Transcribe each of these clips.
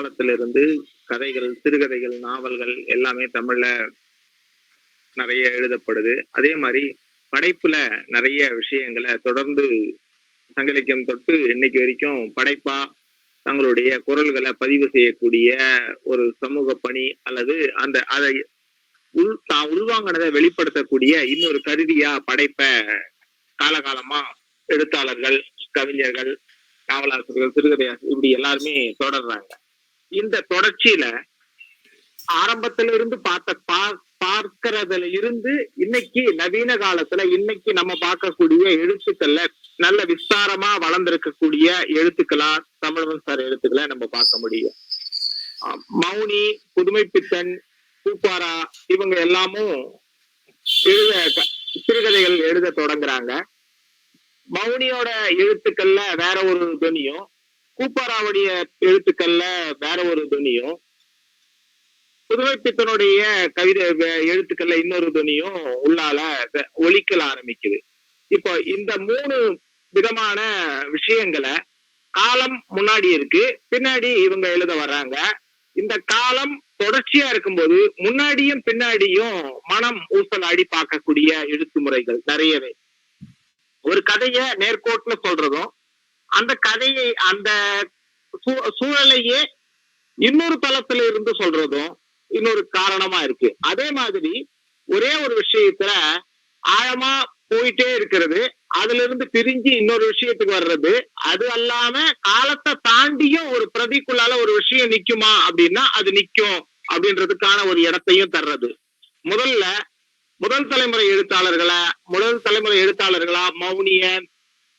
காலத்திலிருந்து கதைகள், சிறுகதைகள், நாவல்கள் எல்லாமே தமிழ்ல நிறைய எழுதப்படுது. அதே மாதிரி படைப்புல நிறைய விஷயங்களை தொடர்ந்து சங்கலிக்கம் தொட்டு இன்னைக்கு வரைக்கும் படைப்பா தங்களுடைய குரல்களை பதிவு செய்யக்கூடிய ஒரு சமூக பணி அல்லது அந்த அதை தான் உள்வாங்கினதை வெளிப்படுத்தக்கூடிய இன்னொரு கருவியா படைப்ப காலகாலமா எழுத்தாளர்கள், கவிஞர்கள், நாவலாசிரியர்கள், சிறுகதையாசிரியர் இப்படி எல்லாருமே தொடர்றாங்க. இந்த தொடர்ச்சியில ஆரம்பத்திலிருந்து பார்க்கறதுல இருந்து இன்னைக்கு நவீன காலத்துல இன்னைக்கு நம்ம பார்க்கக்கூடிய எழுத்துக்கள்ல நல்ல விஸ்தாரமா வளர்ந்திருக்கக்கூடிய எழுத்துக்களா தமிழன் சார் எழுத்துக்களை நம்ம பார்க்க முடியும். மௌனி, புதுமைப்பித்தன், பூப்பாரா இவங்க எல்லாமும் சிறுகதைகள் எழுத தொடங்குறாங்க. மௌனியோட எழுத்துக்கள்ல வேற ஒரு துணியும், பூப்பாராவுடைய எழுத்துக்கள்ல வேற ஒரு துணியும், புதுமைப்பித்தனுடைய கவிதை எழுத்துக்கள்ல இன்னொரு துணியும் உள்ளால ஒலிக்கல ஆரம்பிக்குது. இப்போ இந்த 3 விதமான விஷயங்களை காலம் முன்னாடி இருக்கு, பின்னாடி இவங்க எழுத வர்றாங்க. இந்த காலம் தொடர்ச்சியா இருக்கும்போது முன்னாடியும் பின்னாடியும் மனம் ஊசலாடி பார்க்கக்கூடிய எழுத்து முறைகள் நிறையவே. ஒரு கதைய நேர்கோட்டுல சொல்றதும், அந்த கதையை அந்த சூழலையே இன்னொரு தளத்துல இருந்து சொல்றதும் இன்னொரு காரணமா இருக்கு. அதே மாதிரி ஒரே ஒரு விஷயத்துல ஆழமா போயிட்டே இருக்கிறது, அதுல இருந்து பிரிஞ்சு இன்னொரு விஷயத்துக்கு வர்றது, அது அல்லாம காலத்தை தாண்டியும் ஒரு பிரதிக்குள்ளால ஒரு விஷயம் நிக்குமா அப்படின்னா அது நிக்கும் அப்படின்றதுக்கான ஒரு இடத்தையும் தர்றது. முதல் தலைமுறை எழுத்தாளர்களா மௌனிய,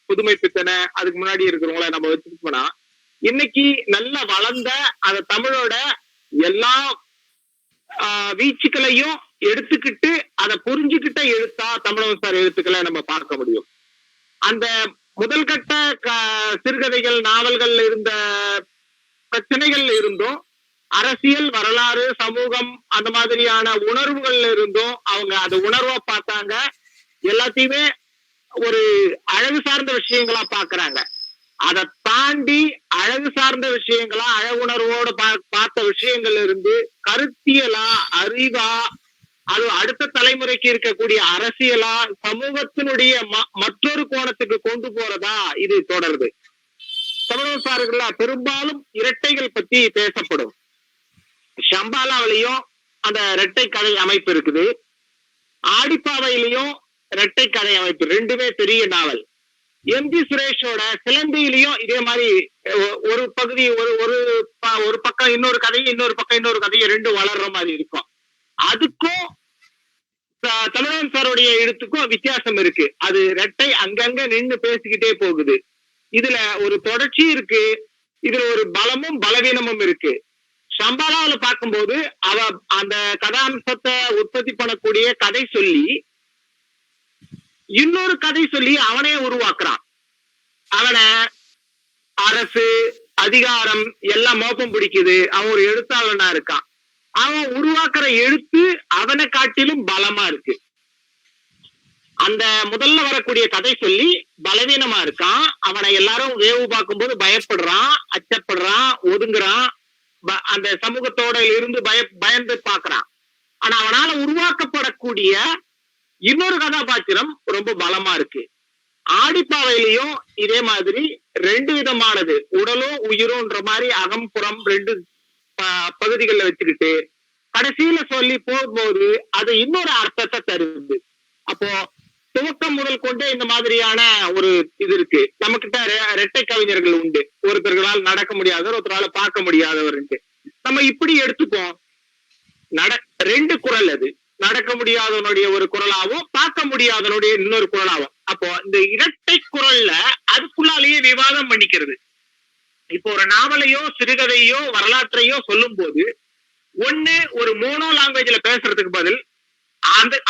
புதுமைப்பித்தனை, அதுக்கு முன்னாடி இருக்கிறவங்கள நம்ம வச்சுக்கிட்டோம்னா இன்னைக்கு நல்ல வளர்ந்த அந்த தமிழோட எல்லா வீச்சுக்களையும் எடுத்துக்கிட்டு அதை புரிஞ்சுக்கிட்ட எழுத்தா தமிழன் சார் எழுத்துக்களை நம்ம பார்க்க முடியும். அந்த முதல் கட்ட சிறுகதைகள், நாவல்கள் இருந்த பிரச்சனைகள் இருந்தும், அரசியல், வரலாறு, சமூகம் அந்த மாதிரியான உணர்வுகள் இருந்தும் அவங்க அது உணர்வா பார்த்தாங்க. எல்லாத்தையுமே ஒரு அழகு சார்ந்த விஷயங்களா பாக்குறாங்க. அதை தாண்டி அழகு சார்ந்த விஷயங்களா, அழகுணர்வோட பார்த்த விஷயங்கள் இருந்து கருத்தியலா, அறிவா, அது அடுத்த தலைமுறைக்கு இருக்கக்கூடிய அரசியலா, சமூகத்தினுடைய மற்றொரு கோணத்துக்கு கொண்டு போறதா இது தொடருது. தமிழ் சார்களா பெரும்பாலும் இரட்டைகள் பத்தி பேசப்படும். ஷம்பாலாவிலையும் அந்த இரட்டை கதை அமைப்பு இருக்குது, ஆடிப்பாவையிலையும் இரட்டை கதை அமைப்பு, ரெண்டுமே பெரிய நாவல். எம்.ஜி. சுரேஷோட சிலந்தியிலையும் இதே மாதிரி ஒரு பகுதி ஒரு பக்கம் இன்னொரு கதையும் ரெண்டு வளர்ற மாதிரி இருக்கும். அதுக்கும் தமிழன் சாருடைய எழுத்துக்கும் வித்தியாசம் இருக்கு. அது ரெட்டை அங்கங்க நின்று பேசிக்கிட்டே போகுது. இதுல ஒரு தொடர்ச்சி இருக்கு, இதுல ஒரு பலமும் பலவீனமும் இருக்கு. சம்பாலாவில பார்க்கும்போது அவ அந்த கதாம்சத்தை உற்பத்தி பண்ணக்கூடிய கதை சொல்லி இன்னொரு கதை சொல்லி அவனே உருவாக்குறான். அவனை அரசு, அதிகாரம் எல்லாம் மோப்பம் பிடிக்குது. அவன் ஒரு எழுத்தாளனா இருக்கான். அவன் உருவாக்குற எழுத்து அவனை காட்டிலும் பலமா இருக்கு. அந்த முதல்ல வரக்கூடிய கதை சொல்லி பலவீனமா இருக்கான். அவனை எல்லாரும் வேவு பார்க்கும்போது பயப்படுறான், அச்சப்படுறான், ஒதுங்குறான், அந்த சமூகத்தோட இருந்து பயந்து பாக்குறான். ஆனா அவனால உருவாக்கப்படக்கூடிய இன்னொரு கதாபாத்திரம் ரொம்ப பலமா இருக்கு. ஆடிப்பாவையிலையும் இதே மாதிரி ரெண்டு விதமானது, உடலும் உயிரும்ன்ற மாதிரி அகம்புறம் ரெண்டு பகுதிகளில் வச்சுக்கிட்டு கடைசியில சொல்லி போகும்போது அது இன்னொரு அர்த்தத்தை தருது. அப்போ துவக்கம் முதல் கொண்டு இந்த மாதிரியான ஒரு இது இருக்கு. நம்ம கிட்ட இரட்டை கவிஞர்கள் உண்டு. ஒருத்தர்களால் நடக்க முடியாதவர், ஒருத்தரால பார்க்க முடியாதவர். நம்ம இப்படி எடுத்துப்போம். ரெண்டு குரல், அது நடக்க முடியாதவனுடைய ஒரு குரலாவும் பார்க்க முடியாதவனுடைய இன்னொரு குரலாவும். அப்போ இந்த இரட்டை குரல்ல அதுக்குள்ளாலேயே விவாதம் பண்ணிக்கிறது. இப்போ ஒரு நாவலையோ சிறுகதையோ வரலாற்றையோ சொல்லும் போது ஒண்ணு ஒரு மோனோ லாங்குவேஜ்ல பேசுறதுக்கு பதில்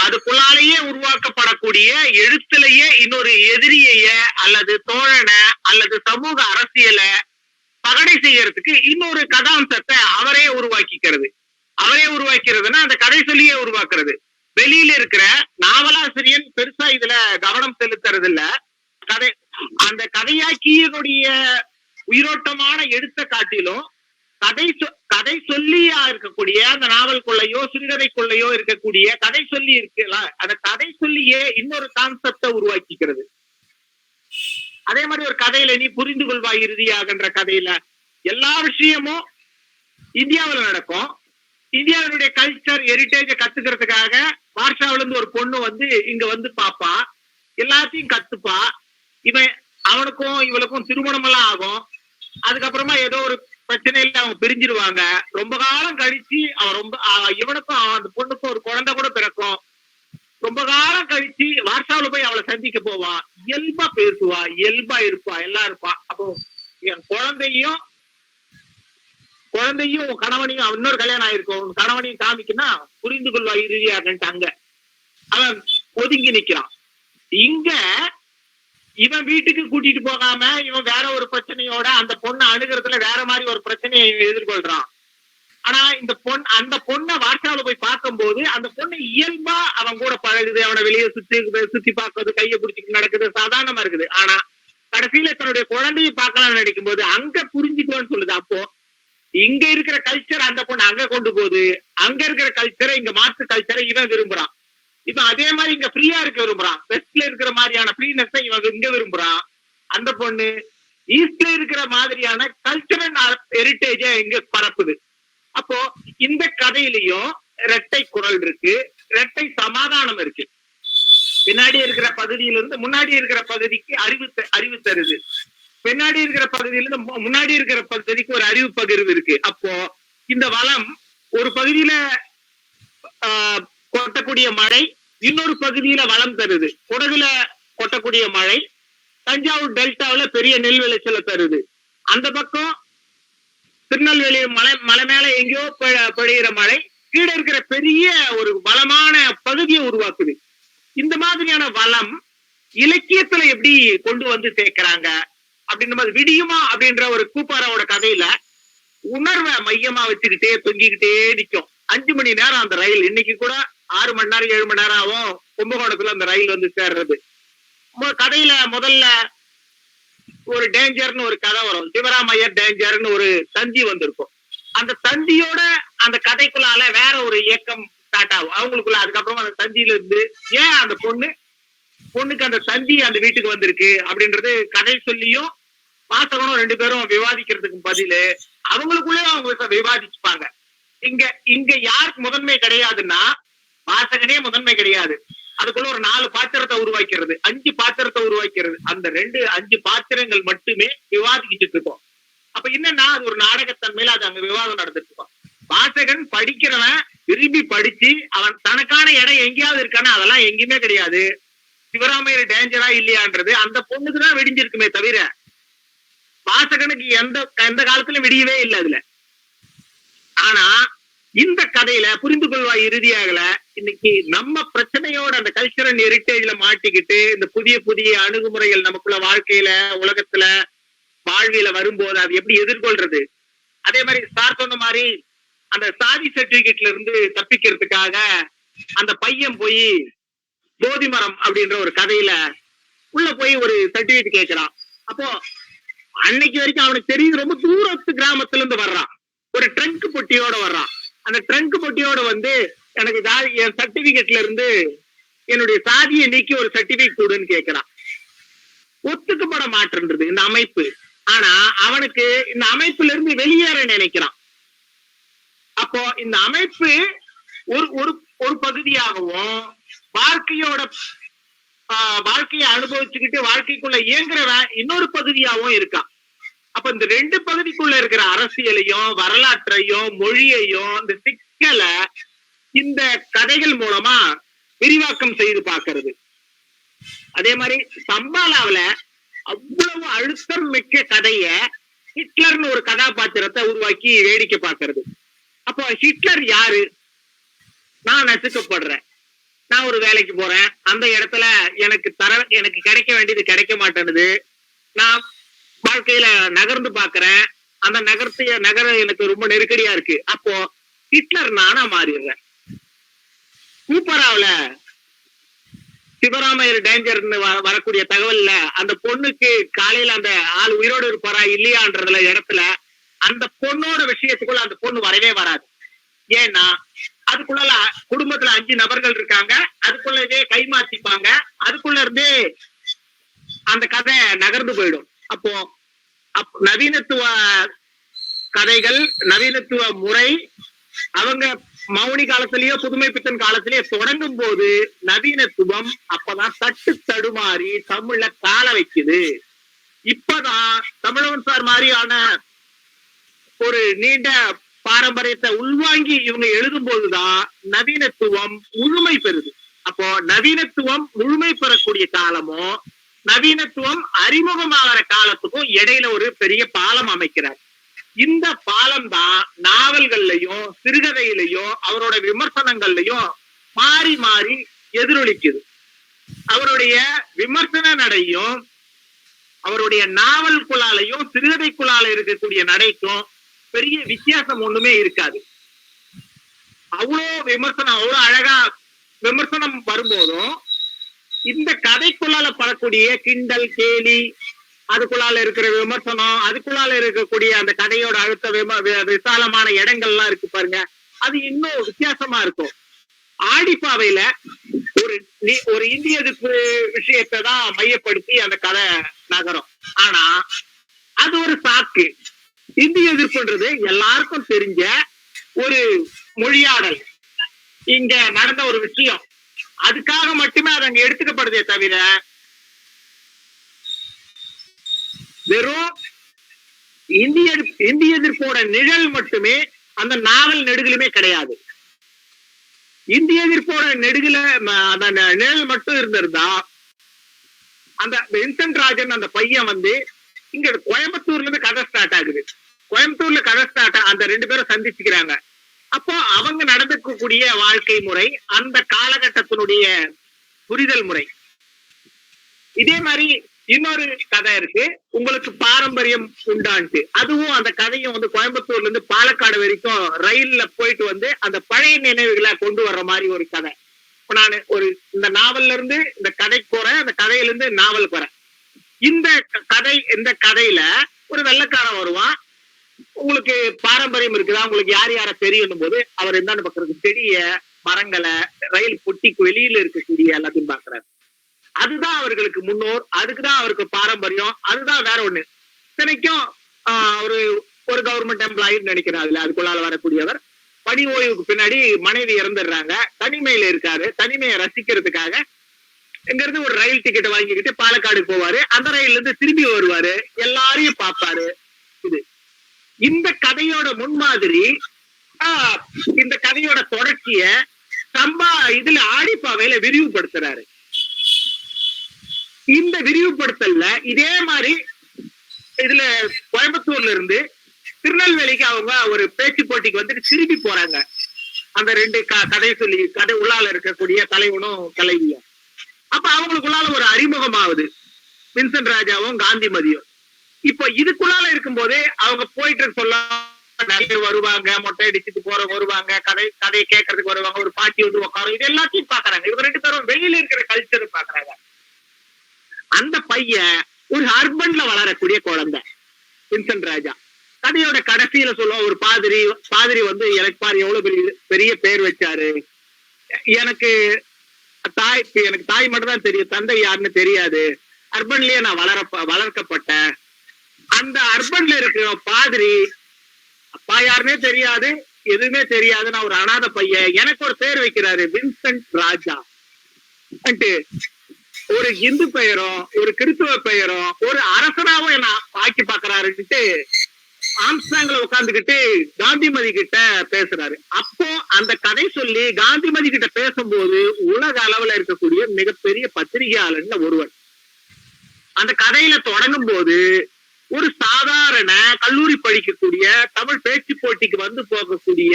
அதுக்குள்ளாலேயே உருவாக்கப்படக்கூடிய எழுத்துலயே இன்னொரு எதிரியைய அல்லது தோழனை அல்லது சமூக அரசியலை பகடை செய்யறதுக்கு இன்னொரு கதாம்சத்தை அவரே உருவாக்கிறதுனா அந்த கதை சொல்லியே உருவாக்குறது. வெளியில இருக்கிற நாவலாசிரியன் பெருசா இதுல கவனம் செலுத்துறது இல்ல. அந்த கதையாக்கியனுடைய உயிரோட்டமான எழுத்த காட்டிலும் கதை சொல்லியா இருக்கக்கூடிய அந்த நாவல்குள்ளையோ சிறுகதைக்குள்ளையோ இருக்கக்கூடிய கதை சொல்லி இருக்குல்ல, அந்த கதை சொல்லியே இன்னொரு கான்செப்ட உருவாக்கிக்கிறது. அதே மாதிரி ஒரு கதையில நீ புரிந்து கொள்வாய் இறுதியாகன்ற கதையில எல்லா விஷயமும் இந்தியாவில் நடக்கும். இந்தியாவினுடைய கல்ச்சர் ஹெரிட்டேஜ கத்துக்கிறதுக்காக வார்ஷாவில இருந்து ஒரு பொண்ணு வந்து இங்க வந்து பாப்பா, எல்லாத்தையும் கத்துப்பா. இவன் அவனுக்கும் இவளுக்கும் திருமணம் எல்லாம் ஆகும். அதுக்கப்புறமா ஏதோ ஒரு பிரச்சனையில அவங்க பிரிஞ்சிருவாங்க. ரொம்ப காலம் கழிச்சு அவன் இவனுக்கும் அந்த பொண்ணுக்கும் ஒரு குழந்தை கூட பிறக்கும். ரொம்ப காலம் கழிச்சு வார்ஷாவில போய் அவளை சந்திக்க போவா. இயல்பா பேசுவா, இயல்பா இருப்பா, எல்லாம் இருப்பா. அப்போ என் குழந்தையும் கணவனையும் இன்னொரு கல்யாணம் ஆயிருக்கும், கணவனையும் காமிக்குன்னா புரிந்து கொள்வா இறுதியாகன்ட்டு அங்க அவன் ஒதுங்கி நிக்கிறான். இங்க இவன் வீட்டுக்கு கூட்டிட்டு போகாம இவன் வேற ஒரு பிரச்சனையோட அந்த பொண்ணை அணுகிறதுல வேற மாதிரி ஒரு பிரச்சனையை எதிர்கொள்றான். ஆனா அந்த பொண்ணை வார்ஷாவில போய் பார்க்கும்போது அந்த பொண்ணு இயல்பா அவன் கூட பழகுது, அவனை வெளியே சுத்தி பார்க்கறது, கையை பிடிச்சிட்டு நடக்குது, சாதாரணமா இருக்குது. ஆனா கடைசியில தன்னுடைய குழந்தையை பார்க்கலாம்னு நினைக்கும் போது அங்க புரிஞ்சுக்கோன்னு சொல்லுது. அப்போ இங்க இருக்கிற கல்ச்சர் அந்த பொண்ணு அங்க கொண்டு போகுது, அங்க இருக்கிற கல்ச்சரை இங்க மாற்று கல்ச்சரை இவன் விரும்புறான். இப்ப அதே மாதிரி இங்க ஃப்ரீயா இருக்க விரும்புறான். வெஸ்ட்ல இருக்கிற மாதிரியான ஃப்ரீனஸ் இவன் இங்க விரும்புறான். அந்த பொண்ணு ஈஸ்ட்ல இருக்கிற மாதிரியான கல்ச்சரல் ஹெரிட்டேஜ இங்க பரப்புது. அப்போ இந்த கதையிலையும் இரட்டை குரல் இருக்கு, இரட்டை சமாதானம் இருக்கு. பின்னாடி இருக்கிற பகுதியிலிருந்து முன்னாடி இருக்கிற பகுதிக்கு அறிவு தருது, பின்னாடி இருக்கிற பகுதியிலிருந்து முன்னாடி இருக்கிற பகுதிக்கு ஒரு அறிவு பகிர்வு இருக்கு. அப்போ இந்த வளம் ஒரு பகுதியில கொட்டக்கூடிய மழை இன்னொரு பகுதியில வளம் தருது. குடகுல கொட்டக்கூடிய மழை தஞ்சாவூர் டெல்டாவில பெரிய நெல் விளைச்சல தருது. அந்த பக்கம் திருநெல்வேலி மலை மேல எங்கேயோ பெய்கிற மழை கீழே இருக்கிற பெரிய ஒரு வளமான பகுதியை உருவாக்குது. இந்த மாதிரியான வளம் இலக்கியத்துல எப்படி கொண்டு வந்து சேர்க்கிறாங்க அப்படின்ற மாதிரி விடியுமா அப்படின்ற ஒரு கூப்பாராவோட கதையில உணர்வை மையமா வச்சுக்கிட்டே தொங்கிக்கிட்டே நிற்கும். 5 மணி நேரம் அந்த ரயில், இன்னைக்கு கூட 6 மணி நேரம் 7 மணி நேரம் ஆகும் கும்பகோணத்துல அந்த ரயில் வந்து சேர்றது. கதையில முதல்ல ஒரு டேஞ்சர்னு ஒரு கதை வரும், சிவராமையர் டேஞ்சர்னு ஒரு தந்தி வந்திருக்கும். அந்த தந்தியோட அந்த கதைக்குள்ளால வேற ஒரு இயக்கம் ஸ்டார்ட் ஆகும் அவங்களுக்குள்ள. அதுக்கப்புறமா அந்த தந்தியில இருந்து ஏன் அந்த பொண்ணுக்கு அந்த தந்தி அந்த வீட்டுக்கு வந்திருக்கு அப்படின்றது கதை சொல்லியும் வாசகனும் 2 பேரும் விவாதிக்கிறதுக்கு பதிலு அவங்களுக்குள்ளே அவங்க விவாதிச்சுப்பாங்க. இங்க யாருக்கு முதன்மை கிடையாதுன்னா வாசகனே முதன்மை கிடையாது. அதுக்குள்ள ஒரு 4 பாத்திரத்தை உருவாக்கிறது, 5 பாத்திரத்தை உருவாக்கிறது. அந்த 5 பாத்திரங்கள் மட்டுமே விவாதிக்கிட்டு இருக்கோம். அப்ப என்னன்னா அது ஒரு நாடகத்தன்மையில அது அங்க விவாதம் நடந்துட்டு இருக்கோம். வாசகன் படிக்கிறவன் விரும்பி படிச்சு அவன் தனக்கான இடம் எங்கேயாவது இருக்கானா அதெல்லாம் எங்கேயுமே கிடையாது. சிவராமையர் டேஞ்சரா இல்லையான்றது அந்த பொண்ணுக்குதான் விடிஞ்சிருக்குமே தவிர வாசகனுக்கு எந்த காலத்துல விடியவே இல்லை அதுல. ஆனா இந்த கதையில புரிந்து கொள்வாய் இறுதியாகல. இன்னைக்கு நம்ம பிரச்சனையோட அந்த கல்ச்சரல் ஹெரிட்டேஜ்ல மாட்டிக்கிட்டு இந்த புதிய அணுகுமுறைகள் நமக்குள்ள வாழ்க்கையில உலகத்துல வாழ்வியல வரும்போது அது எப்படி எதிர்கொள்றது. அதே மாதிரி சார் சொன்ன மாதிரி அந்த சாதி சர்டிபிகேட்ல இருந்து தப்பிக்கிறதுக்காக அந்த பையன் போய் போதி மரம் அப்படின்ற ஒரு கதையில உள்ள போய் ஒரு சர்டிபிகேட் கேட்கிறான். அப்போ அன்னைக்கு வரைக்கும் அவனுக்கு தெரியுது ரொம்ப தூரத்து கிராமத்துல இருந்து வர்றான், ஒரு ட்ரங்க் பொட்டியோட வர்றான். அந்த ட்ரங்க் பொட்டியோட வந்து எனக்கு என் சர்டிபிகேட்ல இருந்து என்னுடைய சாதியை நீக்கி ஒரு சர்டிபிகேட் கொடுன்னு கேட்கிறான். ஒத்துக்கப்பட மாட்டேன்றது இந்த அமைப்பு. ஆனா அவனுக்கு இந்த அமைப்புல இருந்து வெளியேற நினைக்கிறான். அப்போ இந்த அமைப்பு ஒரு பகுதியாகவும் வாழ்க்கையை அனுபவிச்சுக்கிட்டு வாழ்க்கைக்குள்ள இயங்குறவன் இன்னொரு பகுதியாகவும் இருக்கான். அப்ப இந்த 2 பகுதிக்குள்ள இருக்கிற அரசியலையும் வரலாற்றையும் மொழியையும் இந்த சிக்கலை இந்த கதைகள் மூலமா விரிவாக்கம் செய்து பார்க்கிறது. அதே மாதிரி சம்பாலாவில அவ்வளவு அழுத்தம் மிக்க கதைய ஹிட்லர்னு ஒரு கதாபாத்திரத்தை உருவாக்கி வேடிக்கை பார்க்கிறது. அப்போ ஹிட்லர் யாரு? நான் நசுக்கப்படுறேன், நான் ஒரு வேலைக்கு போறேன், அந்த இடத்துல எனக்கு கிடைக்க வேண்டியது கிடைக்க மாட்டேனுது, நான் வாழ்க்கையில நகர்ந்து பாக்குறேன், அந்த நகர எனக்கு ரொம்ப நெருக்கடியா இருக்கு. அப்போ ஹிட்லர் நானா மாறிடுறேன். கூப்பராவில சிவராமையர் டேஞ்சர்னு வரக்கூடிய தகவல்ல அந்த பொண்ணுக்கு காலையில அந்த ஆள் உயிரோடு இருப்பாரா இல்லையான்றதுல இடத்துல அந்த பொண்ணோட விஷயத்துக்குள்ள அந்த பொண்ணு வரவே வராது. ஏன்னா அதுக்குள்ள குடும்பத்துல 5 நபர்கள் இருக்காங்க, அதுக்குள்ளவே கைமாத்திப்பாங்க, அதுக்குள்ள இருந்தே அந்த கதை நகர்ந்து போயிடும். அப்போ நவீனத்துவ கதைகள், நவீனத்துவ முறை அவங்க மௌனி காலத்திலேயோ புதுமை பித்தன் காலத்திலேயே தொடங்கும் போது நவீனத்துவம் அப்பதான் தட்டு தடுமாறி தமிழ்ல கால வைக்குது. இப்பதான் தமிழன் சார் மாதிரியான ஒரு நீண்ட பாரம்பரியத்தை உள்வாங்கி இவங்க எழுதும் போதுதான் நவீனத்துவம் முழுமை பெறுது. அப்போ நவீனத்துவம் முழுமை பெறக்கூடிய காலமும் நவீனத்துவம் அறிமுகமாகிற காலத்துக்கும் இடையில ஒரு பெரிய பாலம் அமைக்கிறார். இந்த பாலம் தான் நாவல்கள்லயும் சிறுகதையிலையும் அவரோட விமர்சனங்கள்லயும் மாறி மாறி எதிரொலிக்குது. அவருடைய விமர்சன நடையும் அவருடைய நாவல்குள்ளாலையும் சிறுகதைக்குள்ளால இருக்கக்கூடிய நடைக்கும் பெரிய வித்தியாசம் ஒண்ணுமே இருக்காது. அவ்வளோ விமர்சனம், அவ்வளோ அழகா விமர்சனம் வரும்போதும் இந்த கதைக்குள்ளால படக்கூடிய கிண்டல் கேலி, அதுக்குள்ளால இருக்கிற விமர்சனம், அதுக்குள்ளால இருக்கக்கூடிய அந்த கதையோட அழுத்த விசாலமான இடங்கள்லாம் இருக்கு பாருங்க, அது இன்னும் வித்தியாசமா இருக்கும். ஆடிப்பாவையில ஒரு இந்திய எதிர்ப்பு விஷயத்தை தான் மையப்படுத்தி அந்த கதை நகரும். ஆனா அது ஒரு சாக்கு. இந்திய எதிர்ப்புன்றது எல்லாருக்கும் தெரிஞ்ச ஒரு மொழியாடல், இங்க நடந்த ஒரு விஷயம், அதுக்காக மட்டுமே அது அங்க எடுத்துக்கப்படுதே தவிர வெறும் இந்திய எதிர்ப்போட நிழல் மட்டுமே அந்த நாவல் நெடுகிலுமே கிடையாது. இந்திய எதிர்ப்போட நெடுகில அந்த நிழல் மட்டும் இருந்திருந்தா அந்த வின்சென்ட் ராஜன் அந்த பையன் வந்து இங்க கோயம்புத்தூர்ல இருந்து கதை ஸ்டார்ட் ஆகுது. கோயம்புத்தூர்ல கதை ஸ்டார்ட், அந்த 2 பேரும் சந்திச்சுக்கிறாங்க. அப்போ அவங்க நடந்துக்கக்கூடிய வாழ்க்கை முறை, அந்த காலகட்டத்தினுடைய புரிதல் முறை. இதே மாதிரி இன்னொரு கதை இருக்கு, உங்களுக்கு பாரம்பரியம் உண்டான்ட்டு. அதுவும் அந்த கதையும் வந்து கோயம்புத்தூர்ல இருந்து பாலக்காடு வரைக்கும் ரயில்ல போயிட்டு வந்து அந்த பழைய நினைவுகளை கொண்டு வர்ற மாதிரி ஒரு கதை. இப்ப நான் இந்த நாவல்ல இருந்து இந்த கதைக்கு போறேன், அந்த கதையில இருந்து நாவலுக்கு வரேன். இந்த கதையில ஒரு வெள்ளைக்காரன் வருவான். உங்களுக்கு பாரம்பரியம் இருக்குதா, உங்களுக்கு யார் யார தெரியணும் போது அவர் என்னன்னு பாக்குறது, செடிய மரங்களை ரயில் பொட்டிக்கு வெளியில இருக்கக்கூடிய எல்லாத்தையும் பாக்குறாரு. அதுதான் அவர்களுக்கு முன்னோர், அதுக்குதான் அவருக்கு பாரம்பரியம், அதுதான் வேற ஒண்ணு. இத்தனைக்கும் ஒரு கவர்மெண்ட் எம்ப்ளாயின்னு நினைக்கிறாரு. அதுக்குள்ளால வரக்கூடியவர் பணி ஓய்வுக்கு பின்னாடி மனைவி இறந்துடுறாங்க, தனிமையில இருக்காரு. தனிமையை ரசிக்கிறதுக்காக இங்க இருந்து ஒரு ரயில் டிக்கெட்டை வாங்கிக்கிட்டு பாலக்காடு போவாரு. அந்த ரயில்ல இருந்து திரும்பி வருவாரு, எல்லாரையும் பார்ப்பாரு. இந்த கதையோட முன்மாதிரி, இந்த கதையோட தொடர்ச்சிய இதுல ஆடிப்பாவையில விரிவுபடுத்துறாரு. இந்த விரிவுபடுத்தல இதே மாதிரி இதுல கோயம்புத்தூர்ல இருந்து திருநெல்வேலிக்கு அவங்க ஒரு பேச்சு போட்டிக்கு வந்துட்டு திரும்பி போறாங்க. அந்த 2 கதை சொல்லி கதை உள்ளால இருக்கக்கூடிய தலைவனும் தலைவியும். அப்ப அவங்களுக்குள்ளால ஒரு அறிமுகம் ஆகுது, வின்சென்ட் ராஜாவும் காந்திமதியும். இப்போ இதுக்குள்ளால இருக்கும் போதே அவங்க போயிட்டு சொல்ல நிறைய வருவாங்க, மொட்டை அடிச்சுட்டு போறவங்க வருவாங்க, கதையை கேட்கறதுக்கு வருவாங்க, ஒரு பாட்டி வந்து உட்காரும், இது எல்லாத்தையும் பாக்குறாங்க. இவங்க 2 பேரும் வெளியில இருக்கிற கல்ச்சர் பாக்குறாங்க. அந்த பையன் ஒரு அர்பன்ல வளரக்கூடிய குழந்தை வின்சென்ட் ராஜா. கதையோட கடைசியில சொல்லுவோம், ஒரு பாதிரி வந்து எனக்கு பாரு எவ்வளவு பெரிய பேர் வச்சாரு, எனக்கு தாய் மட்டும் தான் தெரியும், தந்தை யாருன்னு தெரியாது, அர்பன்லயே நான் வளர்க்கப்பட்டேன். அந்த அர்பன்ல இருக்கிற பாதிரி அப்பா யாருன்னே தெரியாது, எதுவுமே தெரியாது, நான் ஒரு அனாதை பையன், எனக்கு ஒரு பேர் வைக்கிறாரு வின்சென்ட் ராஜா. ஒரு இந்து பெயரும் ஒரு கிறிஸ்துவ பெயரும் ஒரு அரசனாவும் என்ன ஆக்கி பாக்குறாருன்ட்டு ஆம்ஸ்டாங்ல உட்காந்துக்கிட்டு காந்திமதி கிட்ட பேசுறாரு. அப்போ அந்த கதை சொல்லி காந்திமதி கிட்ட பேசும்போது உலக அளவுல இருக்கக்கூடிய மிகப்பெரிய பத்திரிகையாளர்ல ஒருவர். அந்த கதையில தொடங்கும் போது ஒரு சாதாரண கல்லூரி படிக்கக்கூடிய, தமிழ் பேச்சு போட்டிக்கு வந்து போகக்கூடிய,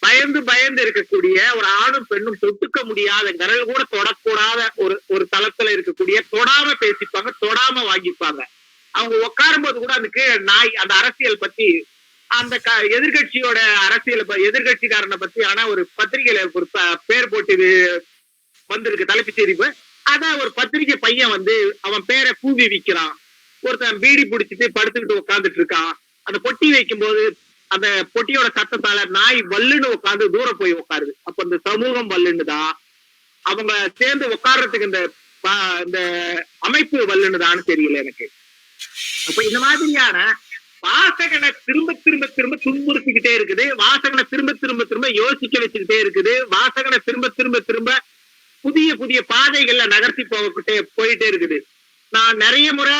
பயந்து இருக்கக்கூடிய ஒரு ஆணும் பெண்ணும் தொட்டுக்க முடியாத, விரல் கூட தொடக்கூடாத ஒரு தளத்துல இருக்கக்கூடிய, தொடாம பேசிப்பாங்க, தொடாம வாங்கிப்பாங்க. அவங்க உட்காரும் போது கூட அதுக்கு அந்த அரசியல் பத்தி, அந்த எதிர்கட்சியோட அரசியல் எதிர்கட்சிக்காரனை பத்தி ஆனா ஒரு பத்திரிகையில ஒரு பேர் போட்டு வந்திருக்கு தலைப்பு செய்தி. அத ஒரு பத்திரிகை பையன் வந்து அவன் பேரை பூவி விக்கிறான். ஒருத்தன் பீடி பிடிச்சிட்டு படுத்துக்கிட்டு உட்காந்துட்டு இருக்கான். அந்த பொட்டி வைக்கும் போது அந்த பொட்டியோட சத்தத்தால நாய் வல்லுன்னு உட்காந்து தூரம் போய் உட்காருது. அப்ப இந்த சமூகம் வல்லுன்னுதான், அவங்க சேர்ந்து உட்கார்றதுக்கு இந்த அமைப்பு வல்லுன்னுதான்னு தெரியல எனக்கு. அப்ப இந்த மாதிரியான வாசகனை திரும்ப திரும்ப திரும்ப துன்புறுத்திக்கிட்டே இருக்குது, வாசகனை திரும்ப திரும்ப திரும்ப யோசிக்க வச்சுக்கிட்டே இருக்குது, வாசகனை திரும்ப திரும்ப திரும்ப புதிய புதிய பாதைகள்ல நகர்த்தி போயிட்டே இருக்குது. நான் நிறைய முறை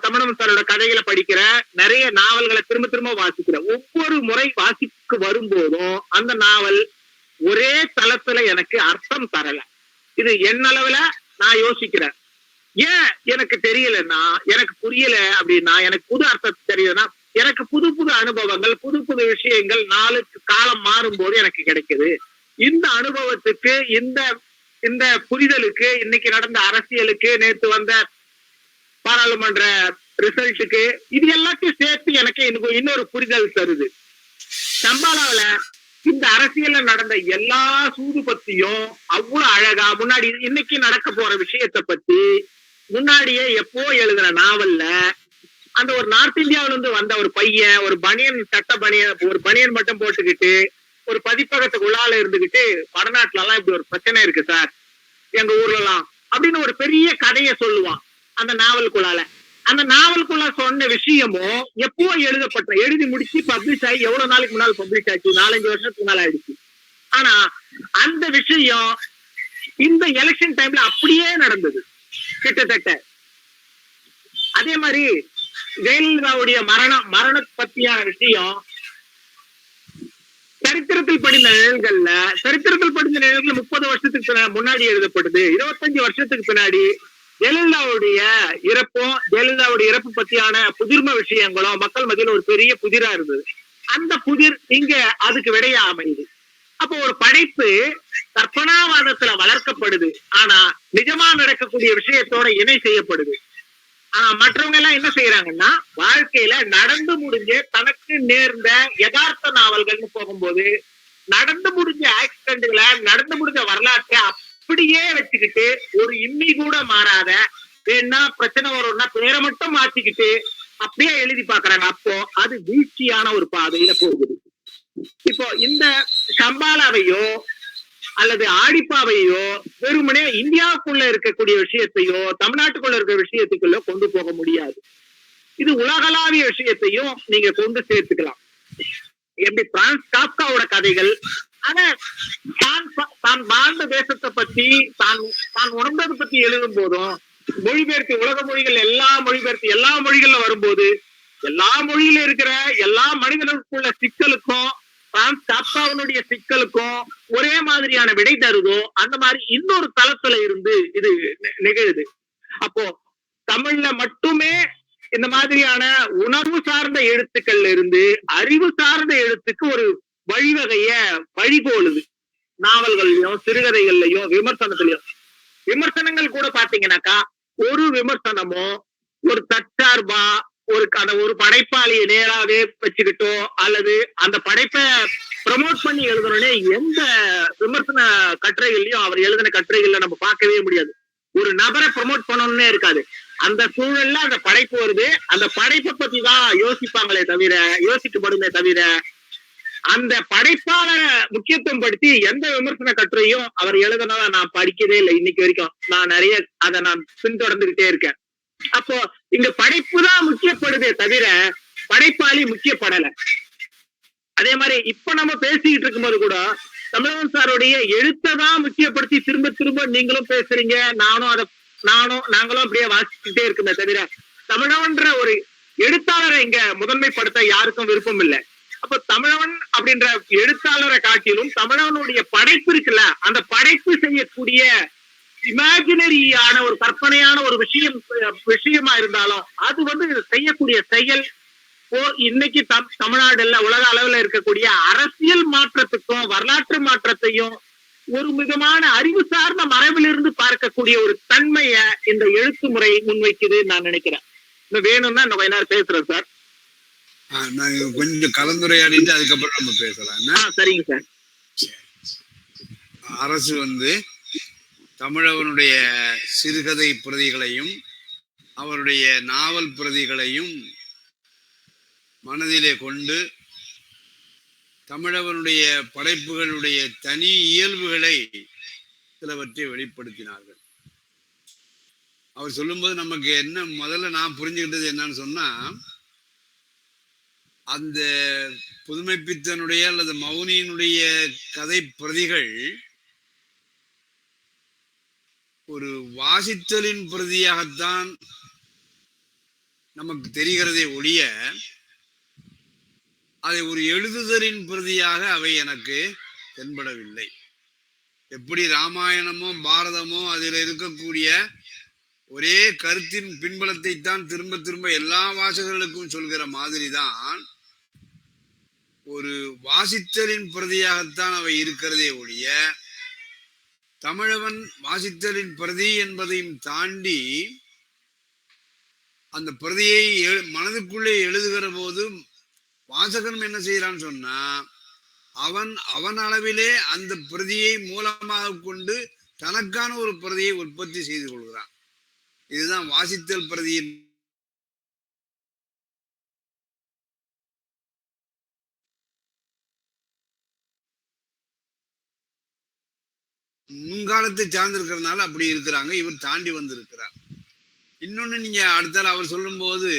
தமிழன் சாரோட கதைகளை படிக்கிறேன், நிறைய நாவல்களை திரும்ப திரும்ப வாசிக்கிறேன். ஒவ்வொரு முறை வாசிக்கு வரும்போதும் அந்த நாவல் ஒரே தளத்துல எனக்கு அர்த்தம் தரல. இது என்னளவுல நான் யோசிக்கிறேன். ஏன் எனக்கு தெரியலன்னா, எனக்கு புரியல அப்படின்னா, எனக்கு புது அர்த்தம் தெரியுதுன்னா, எனக்கு புது புது அனுபவங்கள், புது புது விஷயங்கள் நாளுக்கு காலம் மாறும் போது எனக்கு கிடைக்குது. இந்த அனுபவத்துக்கு, இந்த புரிதலுக்கு, இன்னைக்கு நடந்த அரசியலுக்கு, நேற்று வந்த பாராளுமன்ற ரிசல்ட்டுக்கு, இது எல்லாத்தையும் சேர்த்து எனக்கு இன்னொரு புரிதல் தருது. சம்பாலாவில இந்த அரசியல்ல நடந்த எல்லா சூது பத்தியும் அவ்வளவு அழகா முன்னாடி இன்னைக்கு நடக்க போற விஷயத்தை பத்தி முன்னாடியே எப்போ எழுதுற நாவல்ல அந்த ஒரு நார்த் இந்தியாவில இருந்து வந்த ஒரு பையன் ஒரு பனியன் மட்டும் போட்டுக்கிட்டு ஒரு பதிப்பகத்துக்குள்ளால இருந்துகிட்டு, வடநாட்டுல எல்லாம் இப்படி ஒரு பிரச்சனை இருக்கு சார் எங்க ஊர்ல எல்லாம் அப்படின்னு ஒரு பெரிய கதையை சொல்லுவான் அந்த நாவலுக்குள்ளால. அந்த நாவலுக்குள்ள சொன்ன விஷயமும் எப்போ எழுதி முடிச்சு பப்ளிஷ் ஆகி எவ்வளவு நாளைக்கு முன்னாள் பப்ளிஷ் ஆச்சு, 4-5 வருஷத்துக்கு மேல ஆயிடுச்சு. ஆனா அந்த விஷயம் இந்த எலெக்ஷன் டைம்ல அப்படியே நடந்தது கிட்டத்தட்ட. அதே மாதிரி ஜெயலலிதாவுடைய மரண பத்தியான விஷயம் சரித்திரத்தில் படிந்த நிழல்கள்ல 30 வருஷத்துக்கு முன்னாடி எழுதப்படுது. 25 வருஷத்துக்கு பின்னாடி ஜெயலலிதாவுடைய இறப்பு பத்தியான புதிர்ம விஷயங்களும் மக்கள் மத்தியில் ஒரு பெரிய புதிரா இருந்தது. அந்த புதிர் இங்க அதுக்கு விடையா அமையுது. அப்போ ஒரு படைப்பு கற்பனாவாதத்துல வளர்க்கப்படுது, ஆனா நிஜமா நடக்கக்கூடிய விஷயத்தோட இணை செய்யப்படுது. ஆனா மற்றவங்க எல்லாம் என்ன செய்யறாங்கன்னா, வாழ்க்கையில நடந்து முடிஞ்ச தனக்கு நேர்ந்த யதார்த்த நாவல்கள்னு போகும்போது நடந்து முடிஞ்ச ஆக்சிடென்ட்களை, நடந்து முடிஞ்ச வரலாற்றை அப்படியே வச்சுக்கிட்டு ஒரு இம்மி கூட மாறாத, வேணா பிரச்சனை வரும்னா பேரை மட்டும் மாத்திக்கிட்டு அப்படியே எழுதி பாக்குறாங்க. அப்போ அது வீழ்ச்சியான ஒரு பாதையில போகுது. இப்போ இந்த சம்பாலாவையோ அல்லது ஆடிப்பாவையோ வெறுமனே இந்தியாவுக்குள்ள இருக்கக்கூடிய விஷயத்தையோ தமிழ்நாட்டுக்குள்ள இருக்கிற விஷயத்துக்குள்ள கொண்டு போக முடியாது. இது உலகளாவிய விஷயத்தையும் நீங்க கொண்டு சேர்த்துக்கலாம். எப்படி பிரான்ஸ் காப்காவோட கதைகள், ஆனா தான் வாழ்ந்த தேசத்தை பத்தி தான் உணர்ந்ததை பத்தி எழுதும் போதும் மொழிபெயர்த்து உலக மொழிகள் எல்லா மொழிகள்ல வரும்போது எல்லா மொழியில இருக்கிற எல்லா மனிதனுக்குள்ள சிக்கலுக்கும் பிரான்ஸ் காப்காவினுடைய சிக்கலுக்கும் ஒரே மாதிரியான விடை தருதோ அந்த மாதிரி இன்னொரு தளத்துல இருந்து இது நிகழுது. அப்போ தமிழ்ல மட்டுமே இந்த மாதிரியான உணர்வு சார்ந்த எழுத்துக்கள்ல இருந்து அறிவு சார்ந்த எழுத்துக்கு ஒரு வழிகோலுது. நாவல்கள்லயும் சிறுகதைகள்லயும் விமர்சனத்திலயும். விமர்சனங்கள் கூட பாத்தீங்கன்னாக்கா ஒரு விமர்சனமோ ஒரு தற்சார்பா ஒரு படைப்பாளியை நேராவே வச்சுக்கிட்டோ அல்லது அந்த படைப்பை ப்ரமோட் பண்ணி எழுதணும்னே எந்த விமர்சன கட்டுரைகள்லயும் அவர் எழுதின கட்டுரைகள்ல நம்ம பார்க்கவே முடியாது. ஒரு நபரை ப்ரமோட் பண்ணணும்னே இருக்காது. அந்த சூழல்ல அந்த படைப்பு வருது, அந்த படைப்பை பத்தி தான் யோசிக்கப்படுமே தவிர அந்த படைப்பாளரை முக்கியத்துவம் படுத்தி எந்த விமர்சன கட்டுரையும் அவர் எழுதுனதா நான் படிக்கவே இல்லை இன்னைக்கு வரைக்கும். நான் நிறைய அதை நான் பின்தொடர்ந்துகிட்டே இருக்கேன். அப்போ இங்க படைப்பு தான் முக்கியப்படுதே தவிர படைப்பாளி முக்கியப்படல. அதே மாதிரி இப்ப நம்ம பேசிக்கிட்டு இருக்கும்போது கூட தமிழன் சாருடைய எழுத்ததான் முக்கியப்படுத்தி திரும்ப திரும்ப நீங்களும் பேசுறீங்க, நாங்களும் அப்படியே வாசிச்சுட்டே இருக்குமே தவிர தமிழவன்ற ஒரு எழுத்தாளரை இங்க முதன்மைப்படுத்த யாருக்கும் விருப்பம் இல்லை. அப்ப தமிழவன் அப்படின்ற எழுத்தாளரை காட்டிலும் தமிழவனுடைய படைப்பு இருக்குல்ல, அந்த படைப்பு செய்யக்கூடிய இமேஜினரியான ஒரு கற்பனையான ஒரு விஷயமா இருந்தாலும் அது செய்யக்கூடிய செயல் இன்னைக்கு தமிழ்நாடுல உலக அளவுல இருக்கக்கூடிய அரசியல் மாற்றத்துக்கும் வரலாற்று மாற்றத்தையும் ஒரு விதமான அறிவு சார்ந்த மரபிலிருந்து பார்க்கக்கூடிய ஒரு தன்மைய இந்த எழுத்து முறை முன்வைக்குது நான் நினைக்கிறேன். வேணும்னா இன்னும் கொஞ்ச நேரம் பேசுறேன் சார். கொஞ்சம் கலந்துரையாடிட்டு அதுக்கப்புறம் நம்ம பேசலாம். சரிங்க சார். அரசு தமிழவனுடைய சிறுகதை பிரதிகளையும் அவருடைய நாவல் பிரதிகளையும் மனதிலே கொண்டு தமிழவனுடைய படைப்புகளுடைய தனி இயல்புகளை சிலவற்றை வெளிப்படுத்தினார்கள். அவர் சொல்லும்போது நமக்கு என்ன முதல்ல நான் புரிஞ்சுக்கிட்டது என்னன்னு சொன்னா, அந்த புதுமைப்பித்தனுடைய அல்லது மௌனியினுடைய கதை பிரதிகள் ஒரு வாசித்தலின் பிரதியாகத்தான் நமக்கு தெரிகிறதே ஒழிய அதை ஒரு எழுதுதலின் பிரதியாக அவை எனக்கு தென்படவில்லை. எப்படி ராமாயணமோ பாரதமோ அதில் இருக்கக்கூடிய ஒரே கருத்தின் பின்பலத்தை தான் திரும்ப திரும்ப எல்லா வாசகர்களுக்கும் சொல்கிற மாதிரிதான் ஒரு வாசித்தலின் பிரதியாகத்தான் அவை இருக்கிறதே ஒழிய தமிழவன் வாசித்தலின் பிரதி என்பதையும் தாண்டி அந்த பிரதியை மனதுக்குள்ளே எழுதுகிற போது வாசகன் என்ன செய்யறான்னு சொன்னா, அவன் அளவிலே அந்த பிரதியை மூலமாக கொண்டு தனக்கான ஒரு பிரதியை உற்பத்தி செய்து கொள்கிறான். இதுதான் வாசித்தல் பிரதியின் முன்காலத்தை சார்ந்திருக்கிறதுனால அப்படி இருக்கிறாங்க. இவர் தாண்டி வந்திருக்கிறார். இன்னொன்னு நீங்க அடுத்தால அவர் சொல்லும் போது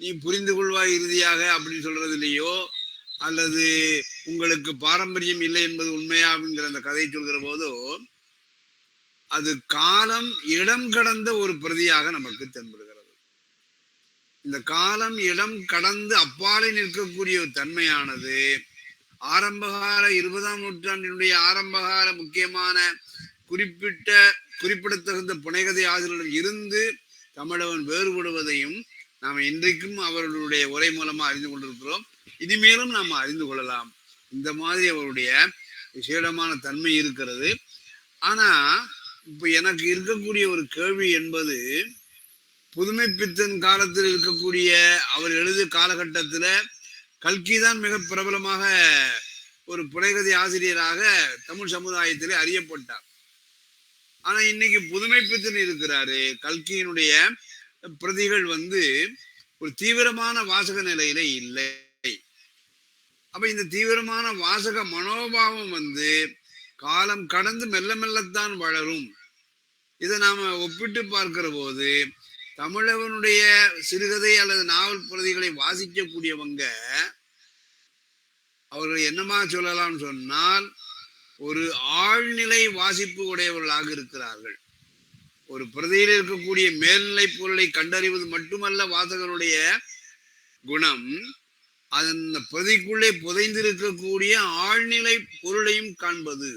நீ புரிந்து கொள்வாய் இறுதியாக அப்படின்னு சொல்றது இல்லையோ, அல்லது உங்களுக்கு பாரம்பரியம் இல்லை என்பது உண்மையா அப்படிங்கிற அந்த கதையை சொல்கிற போதோ அது காலம் இடம் கடந்த ஒரு பிரதியாக நமக்கு தென்படுகிறது. இந்த காலம் இடம் கடந்து அப்பாலை நிற்கக்கூடிய ஒரு தன்மையானது ஆரம்பகால 20ஆம் நூற்றாண்டினுடைய ஆரம்பகால முக்கியமான குறிப்பிடத்தகுந்த புனைகதை ஆசிரியர்கள் இருந்து தமிழவன் வேறுபடுவதையும் நாம் இன்றைக்கும் அவர்களுடைய உரை மூலமா அறிந்து கொண்டிருக்கிறோம். இனிமேலும் நாம் அறிந்து கொள்ளலாம். இந்த மாதிரி அவருடைய விசேடமான தன்மை இருக்கிறது. ஆனா இப்ப எனக்கு இருக்கக்கூடிய ஒரு கேள்வி என்பது, புதுமைப்பித்தன் காலத்தில் இருக்கக்கூடிய அவர் எழுதிய காலகட்டத்துல கல்கிதான் மிக பிரபலமாக ஒரு புனைகதை ஆசிரியராக தமிழ் சமுதாயத்திலே அறியப்பட்டார். ஆனா இன்னைக்கு புதுமைப்பித்தன் இருக்கிறாரு. கல்கியினுடைய பிரதிகள் ஒரு தீவிரமான வாசக நிலையில இல்லை. அப்ப இந்த தீவிரமான வாசக மனோபாவம் காலம் கடந்து மெல்ல மெல்லத்தான் வளரும். இதை நாம ஒப்பிட்டு பார்க்கிற போது தமிழவனுடைய சிறுகதை அல்லது நாவல் பிரதிகளை வாசிக்கக்கூடியவங்க அவர்கள் என்னமா சொல்லலாம் சொன்னால், ஒரு ஆழ்நிலை வாசிப்பு உடையவர்களாக இருக்கிறார்கள். ஒரு பிரதியில் இருக்கக்கூடிய மேல்நிலை பொருளை கண்டறிவது மட்டுமல்ல வாசகனுடைய குணம், அந்த பிரதிக்குள்ளே புதைந்திருக்கக்கூடிய ஆழ்நிலை பொருளையும் காண்பது.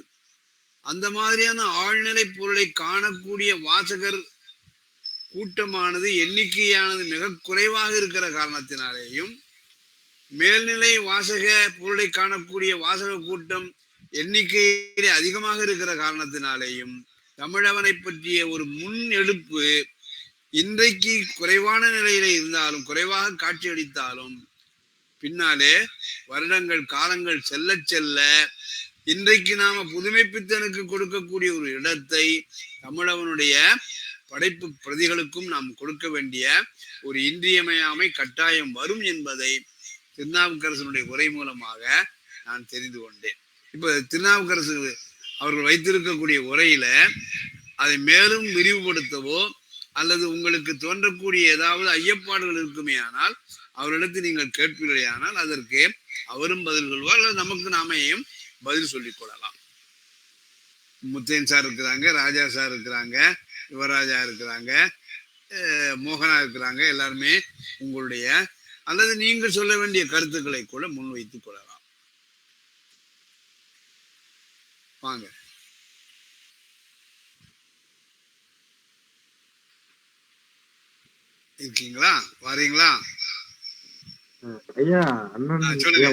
அந்த மாதிரியான ஆழ்நிலை பொருளை காணக்கூடிய வாசகர் கூட்டமானது எண்ணிக்கையானது மிக குறைவாக இருக்கிற காரணத்தினாலேயும், மேல்நிலை வாசக பொருளை காணக்கூடிய வாசக கூட்டம் எண்ணிக்கையிலே அதிகமாக இருக்கிற காரணத்தினாலேயும் தமிழவனை பற்றிய ஒரு முன் எடுப்பு இன்றைக்கு குறைவான நிலையில இருந்தாலும், குறைவாக காட்சியளித்தாலும், பின்னாலே வருடங்கள் காலங்கள் செல்ல செல்ல இன்றைக்கு நாம புதுமைப்பித்தனுக்கு கொடுக்கக்கூடிய ஒரு இடத்தை தமிழவனுடைய படைப்பு பிரதிகளுக்கும் நாம் கொடுக்க வேண்டிய ஒரு இன்றியமையாமை கட்டாயம் வரும் என்பதை திருநாவுக்கரசனுடைய உரை மூலமாக நான் தெரிந்து கொண்டேன். இப்ப திருநாவுக்கரசு அவர்கள் வைத்திருக்கக்கூடிய உரையில அதை மேலும் விரிவுபடுத்தவோ அல்லது உங்களுக்கு தோன்றக்கூடிய ஏதாவது ஐயப்பாடுகள் இருக்குமே ஆனால் அவரிடத்தில் நீங்கள் கேட்பீர்களே ஆனால் அதற்கு அவரும் பதில் கொள்வார், அல்லது நமக்கு நாமையும் பதில் சொல்லிக் கொள்ளலாம். முத்தையன் சார் இருக்கிறாங்க, ராஜா சார் இருக்கிறாங்க, யுவராஜா இருக்கிறாங்க, மோகனா இருக்கிறாங்க. எல்லாருமே உங்களுடைய அல்லது நீங்கள் சொல்ல வேண்டிய கருத்துக்களை கூட முன்வைத்துக் கொள்ளலாம். வாங்க. இருக்கீங்களா? வாரீங்களா? ஐயா அண்ணன் சொல்லுங்க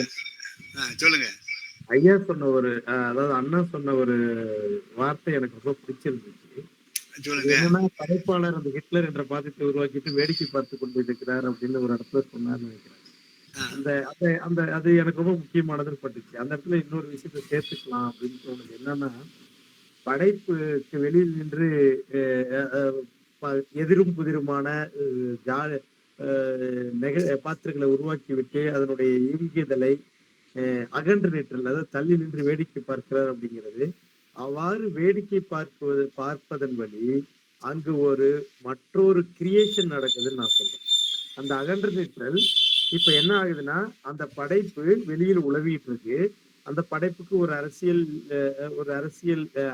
சொல்லுங்க. ஐயா சொன்ன ஒரு அதாவது அண்ணன் சொன்ன ஒரு வார்த்தை எனக்கு ரொம்ப பிடிச்சிருந்துச்சு. என்னன்னா, படைப்பாளர் அந்த ஹிட்லர் என்ற பாதத்தை உருவாக்கிட்டு வேடிக்கை பார்த்து கொண்டு இருக்கிறார் அப்படின்னு ஒரு இடத்துல சொன்னார்னு நினைக்கிறேன். அந்த அந்த அந்த அது எனக்கு ரொம்ப முக்கியமானதுன்னு பட்டுச்சு. அந்த இடத்துல இன்னொரு விஷயத்த சேர்த்துக்கலாம் அப்படின்னு தோணுது. என்னன்னா, படைப்புக்கு வெளியில் நின்று எதிரும் புதிருமான பாத்திரங்களை உருவாக்கிவிட்டு அதனுடைய இயங்குதலை அகன்று நிற்றல், அதாவது தள்ளி நின்று வேடிக்கை பார்க்கிறார் அப்படிங்கிறது. அவ்வாறு வேடிக்கை பார்ப்பதன் வழி அங்கு மற்றொரு கிரியேஷன் நடக்குதுன்னு நான் சொல்றேன். அந்த அகன்று நிற்றல் இப்ப என்ன ஆகுதுன்னா, அந்த படைப்பு வெளியில் உலவிட்டு இருக்கு. அந்த படைப்புக்கு ஒரு அரசியல்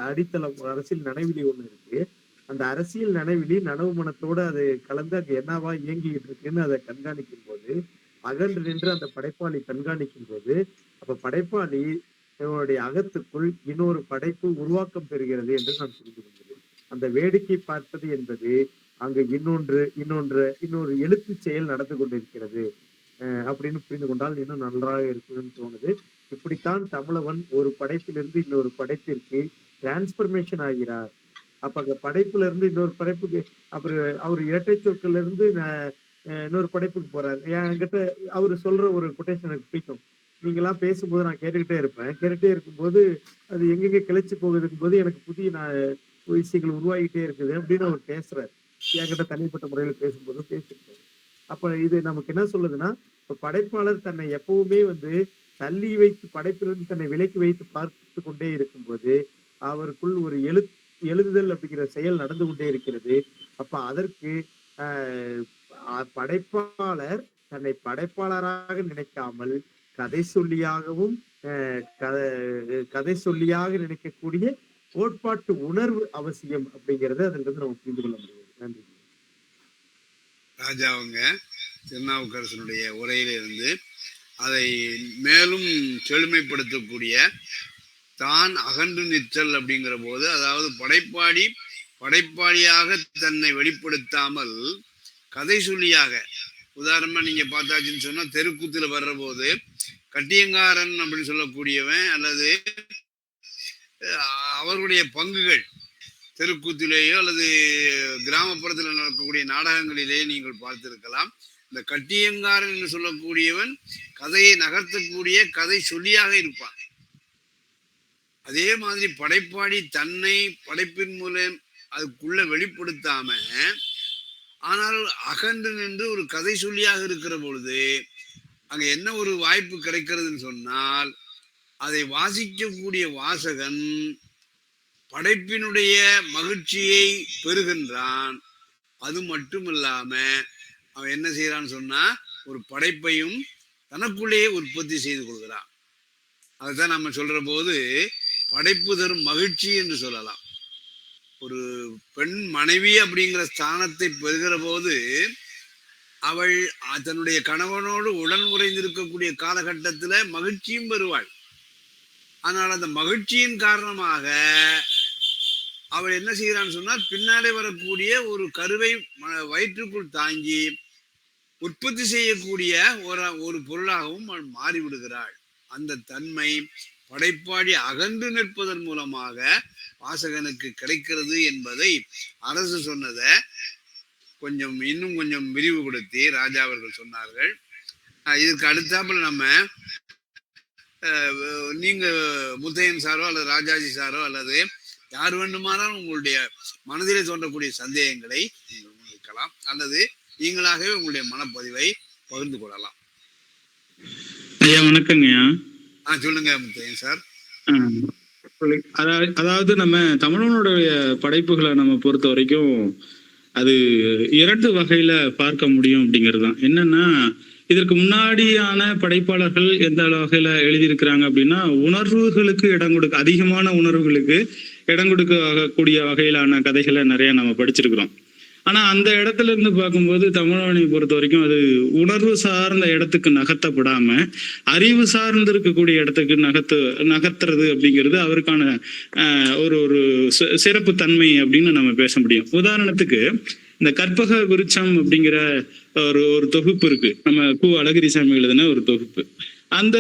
அடித்தளம், ஒரு அரசியல் நனவிலி ஒண்ணு இருக்கு. அந்த அரசியல் நனவிலி நனவு மனத்தோட அது கலந்து அங்க என்னவா இயங்கிட்டு இருக்குன்னு அதை கண்காணிக்கும் போது, அகன்று நின்று அந்த படைப்பாளி கண்காணிக்கும் போது, அப்ப படைப்பாளி அகத்துக்குள் இன்னொரு படைப்பு உருவாக்கம் பெறுகிறது என்று நான் புரிந்து கொள்கிறேன். அந்த வேடிக்கை பார்ப்பது என்பது அங்கு இன்னொரு எழுத்து செயல் நடந்து கொண்டிருக்கிறது அப்படின்னு புரிந்து கொண்டால் இன்னும் நன்றாக இருக்குதுன்னு தோணுது. இப்படித்தான் தமிழவன் ஒரு படைப்பிலிருந்து இன்னொரு படைப்பிற்கு டிரான்ஸ்பர்மேஷன் ஆகிறார். அப்ப அங்க படைப்புல இருந்து இன்னொரு படைப்புக்கு அப்புறம் அவர் இரட்டை சொற்கள்ல இருந்து இன்னொரு படைப்புக்கு போறாரு. என்கிட்ட அவரு சொல்ற ஒரு கொட்டேஷன் எனக்கு பிடிக்கும். நீங்கெல்லாம் பேசும்போது நான் கேட்டுக்கிட்டே இருப்பேன். கேட்டுட்டே இருக்கும்போது அது எங்கெங்க கிளைச்சு போகுதுக்கும் போது எனக்கு புதிய விஷயங்கள் உருவாகிட்டே இருக்குது அப்படின்னு அவர் பேசுறாரு. என்கிட்ட தனிப்பட்ட முறையில பேசும்போது பேசிருக்காரு. அப்ப இது நமக்கு என்ன சொல்லுதுன்னா, இப்ப படைப்பாளர் தன்னை எப்பவுமே தள்ளி வைத்து படைப்பிலிருந்து தன்னை விலக்கி வைத்து பார்த்து கொண்டே இருக்கும்போது அவருக்குள் ஒரு எழுதுதல் அப்படிங்கிற செயல் நடந்து கொண்டே இருக்கிறது. அப்ப அதற்கு படைப்பாளர் தன்னை படைப்பாளராக நினைக்காமல் கதை சொல்லியாக நினைக்கக்கூடிய கோட்பாட்டு உணர்வு அவசியம் அப்படிங்கறத அதுல இருந்து நம்ம புரிந்து கொள்ள முடியும். நன்றி. ராஜா அவங்க திருநாவுக்கரசனுடைய உரையிலிருந்து அதை மேலும் செழுமைப்படுத்தக்கூடிய தான் அகன்று நிற்றல் அப்படிங்கிற போது, அதாவது படைப்பாளியாக தன்னை வெளிப்படுத்தாமல் கதை சொல்லியாக, உதாரணமா நீங்க பார்த்தாச்சுன்னு சொன்னா தெருக்கூத்துல வர்ற போது கட்டியங்காரன் அப்படின்னு சொல்லக்கூடியவன் அல்லது அவர்களுடைய பங்குகள் தெருக்கூத்திலேயோ அல்லது கிராமப்புறத்தில் நடக்கக்கூடிய நாடகங்களிலேயே நீங்கள் பார்த்திருக்கலாம். இந்த கட்டியங்காரன் என்று சொல்லக்கூடியவன் கதையை நகர்த்தக்கூடிய கதை சொல்லியாக இருப்பான். அதே மாதிரி படைப்பாளி தன்னை படைப்பின் மூலம் அதுக்குள்ள வெளிப்படுத்தாம ஆனால் அகன்று நின்று ஒரு கதை சொல்லியாக இருக்கிற பொழுது அங்க என்ன ஒரு வாய்ப்பு கிடைக்கிறதுன்னு சொன்னால், அதை வாசிக்கக்கூடிய வாசகன் படைப்பினுடைய மகிழ்ச்சியை பெறுகின்றான். அது மட்டும் இல்லாம அவன் என்ன செய்யறான்னு சொன்னா, ஒரு படைப்பையும் தனக்குள்ளேயே உற்பத்தி செய்து கொள்கிறான். அதுதான் நம்ம சொல்ற போது படைப்பு தரும் மகிழ்ச்சி என்று சொல்லலாம். ஒரு பெண் மனைவி அப்படிங்கிற ஸ்தானத்தை பெறுகிற போது அவள் தன்னுடைய கணவனோடு உடன் உறைந்திருக்கக்கூடிய காலகட்டத்துல மகிழ்ச்சியும் பெறுவாள். ஆனால் அந்த மகிழ்ச்சியின் காரணமாக அவள் என்ன செய்கிறான்னு சொன்னால், பின்னாலே வரக்கூடிய ஒரு கருவை வயிற்றுக்குள் தாங்கி உற்பத்தி செய்யக்கூடிய ஒரு பொருளாகவும் அவள் மாறிவிடுகிறாள். அந்த தன்மை படைப்பாளி அகன்று நிற்பதன் மூலமாக வாசகனுக்கு கிடைக்கிறது என்பதை அரசு சொன்னதை இன்னும் கொஞ்சம் விரிவுபடுத்தி ராஜா அவர்கள் சொன்னார்கள். இதுக்கு அடுத்தாப்புல நம்ம நீங்க முத்தையன் சாரோ அல்லது ராஜாஜி சாரோ அல்லது யார் வேண்டுமானாலும் உங்களுடைய மனதிலே தோன்றக்கூடிய சந்தேகங்களை நீங்கள் முன்வைக்கலாம் அல்லது நீங்களாகவே உங்களுடைய மனப்பதிவை பகிர்ந்து கொள்ளலாம். ஐயா வணக்கங்கய்யா. சொல்லுங்க முத்தையன் சார். அதாவது நம்ம தமிழனுடைய படைப்புகளை நம்ம பொறுத்த வரைக்கும் அது இரண்டு வகையில பார்க்க முடியும் அப்படிங்கிறது தான். என்னன்னா, இதற்கு முன்னாடியான படைப்பாளர்கள் எந்த வகையில எழுதியிருக்கிறாங்க அப்படின்னா, உணர்வுகளுக்கு அதிகமான உணர்வுகளுக்கு இடம் கொடுக்கக்கூடிய வகையிலான கதைகளை நிறைய நம்ம படிச்சிருக்கிறோம். ஆனா அந்த இடத்துல இருந்து பார்க்கும்போது தமிழனை பொறுத்த வரைக்கும் அது உணர்வு சார்ந்த இடத்துக்கு நகர்த்தப்படாம அறிவு சார்ந்து இருக்கக்கூடிய இடத்துக்கு நகர்த்துறது அப்படிங்கிறது அவருக்கான ஒரு சிறப்பு தன்மை அப்படின்னு நம்ம பேச முடியும். உதாரணத்துக்கு இந்த கற்பக விருட்சம் அப்படிங்கிற ஒரு தொகுப்பு இருக்கு. நம்ம அழகிரிசாமி எழுதின ஒரு தொகுப்பு. அந்த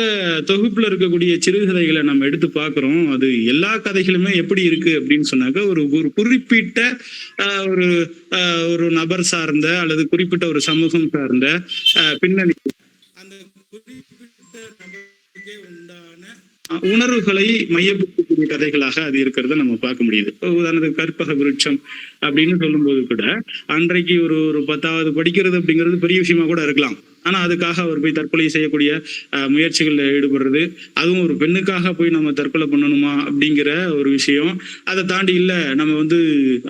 தொகுப்புல இருக்கக்கூடிய சிறுகதைகளை நம்ம எடுத்து பார்க்கிறோம். அது எல்லா கதைகளுமே எப்படி இருக்கு அப்படின்னு சொன்னாக்க, ஒரு குறிப்பிட்ட ஒரு நபர் சார்ந்த அல்லது குறிப்பிட்ட ஒரு சமூகம் சார்ந்த பின்னணி, அந்த குறிப்பிட்ட நபருக்கே உண்டான உணர்வுகளை மையப்படுத்தி சொல்லக்கூடிய கதைகளாக அது இருக்கிறத நம்ம பார்க்க முடியுது. உதாரணத்துக்கு கற்பக விருட்சம் அப்படின்னு சொல்லும்போது கூட அன்றைக்கு ஒரு ஒரு 10வது படிக்கிறது அப்படிங்கிறது பெரிய விஷயமா கூட இருக்கலாம். ஆனா அதுக்காக அவர் போய் தற்கொலை செய்யக்கூடிய முயற்சிகள்ல ஈடுபடுறது, அதுவும் ஒரு பெண்ணுக்காக போய் நம்ம தற்கொலை பண்ணணுமா அப்படிங்கிற ஒரு விஷயம். அதை தாண்டி இல்ல நம்ம வந்து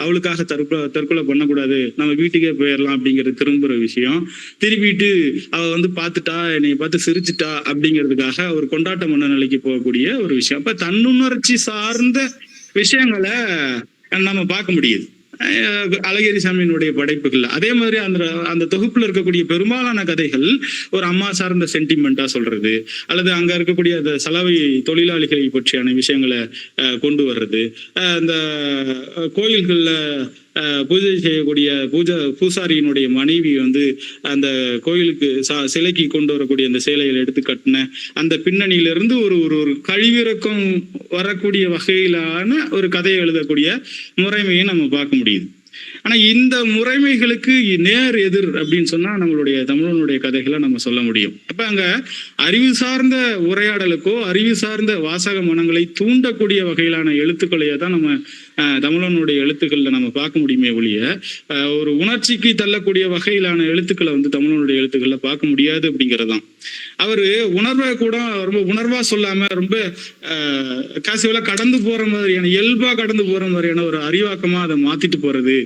அவளுக்காக தற்கொலை பண்ணக்கூடாது, நம்ம வீட்டுக்கே போயிடலாம் அப்படிங்கிறது திரும்புற விஷயம். திரும்பிட்டு அவ வந்து பார்த்துட்டா, என்னை பார்த்து சிரிச்சுட்டா அப்படிங்கிறதுக்காக ஒரு கொண்டாட்ட மனநிலைக்கு போகக்கூடிய ஒரு விஷயம். அப்ப தன்னுணர்ச்சி சார்ந்த விஷயங்களை நம்ம பார்க்க முடியுது அழகிரி சாமியினுடைய படைப்புகள். அதே மாதிரி அந்த அந்த தொகுப்புல இருக்கக்கூடிய பெரும்பாலான கதைகள் ஒரு அம்மா சார்ந்த சென்டிமெண்டா சொல்றது, அல்லது அங்க இருக்கக்கூடிய அந்த சலவை தொழிலாளிகளை பற்றியான விஷயங்களை கொண்டு வர்றது, அந்த கோயில்கள்ல பூஜை செய்யக்கூடிய பூசாரியினுடைய மனைவி வந்து அந்த கோயிலுக்கு சிலைக்கு கொண்டு வரக்கூடிய அந்த சேலைகளை எடுத்து கட்டின அந்த பின்னணியிலிருந்து ஒரு ஒரு கழிவிறக்கம் வரக்கூடிய வகையிலான ஒரு கதையை எழுதக்கூடிய முறைமையை நம்ம பார்க்க முடியுது. ஆனா இந்த முறைமைகளுக்கு நேர் எதிர் அப்படின்னு சொன்னா நம்மளுடைய தமிழனுடைய கதைகளை நம்ம சொல்ல முடியும். அப்ப அங்க அறிவு சார்ந்த உரையாடலுக்கோ அறிவு சார்ந்த வாசக மனங்களை தூண்டக்கூடிய வகையிலான எழுத்துக்களையே தான் நம்ம தமிழனுடைய எழுத்துக்கள்ல நம்ம பார்க்க முடியுமே ஒழிய ஒரு உணர்ச்சிக்கு தள்ளக்கூடிய வகையிலான எழுத்துக்களை வந்து தமிழனுடைய எழுத்துக்கள்ல பார்க்க முடியாது அப்படிங்கிறதுதான். அவரு உணர்வை கூட ரொம்ப உணர்வா சொல்லாம ரொம்ப காசுவலா கடந்து போற மாதிரியான இயல்பா கடந்து போற மாதிரியான ஒரு அறிவாக்கமா அதை மாத்திட்டு போறது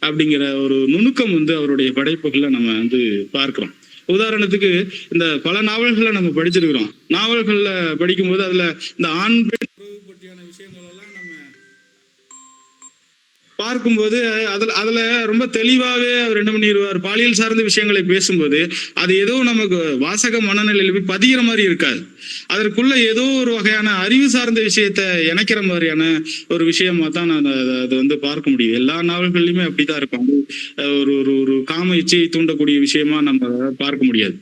அப்படிங்கிற ஒரு நுணுக்கம் வந்து அவருடைய படைப்புகள்ல நம்ம வந்து பார்க்கிறோம். உதாரணத்துக்கு இந்த பல நாவல்களை நம்ம படிச்சிருக்கிறோம். நாவல்கள்ல படிக்கும்போது அதுல இந்த ஆண் பெண் பற்றியான விஷயங்கள் எல்லாம் நம்ம பார்க்கும்போது அதுல ரொம்ப தெளிவாகவே அவர் என்ன பண்ணிடுவார், பாலியல் சார்ந்த விஷயங்களை பேசும்போது அது ஏதோ நமக்கு வாசக மனநிலையில் போய் பதிகிற மாதிரி இருக்காது. அதற்குள்ள ஏதோ ஒரு வகையான அறிவு சார்ந்த விஷயத்த இணைக்கிற மாதிரியான ஒரு விஷயமா தான் நான் அதை வந்து பார்க்க முடியுது. எல்லா நாவல்கள்லையுமே அப்படித்தான் இருக்கும். ஒரு ஒரு ஒரு காம இச்சையை தூண்டக்கூடிய விஷயமா நம்ம பார்க்க முடியாது.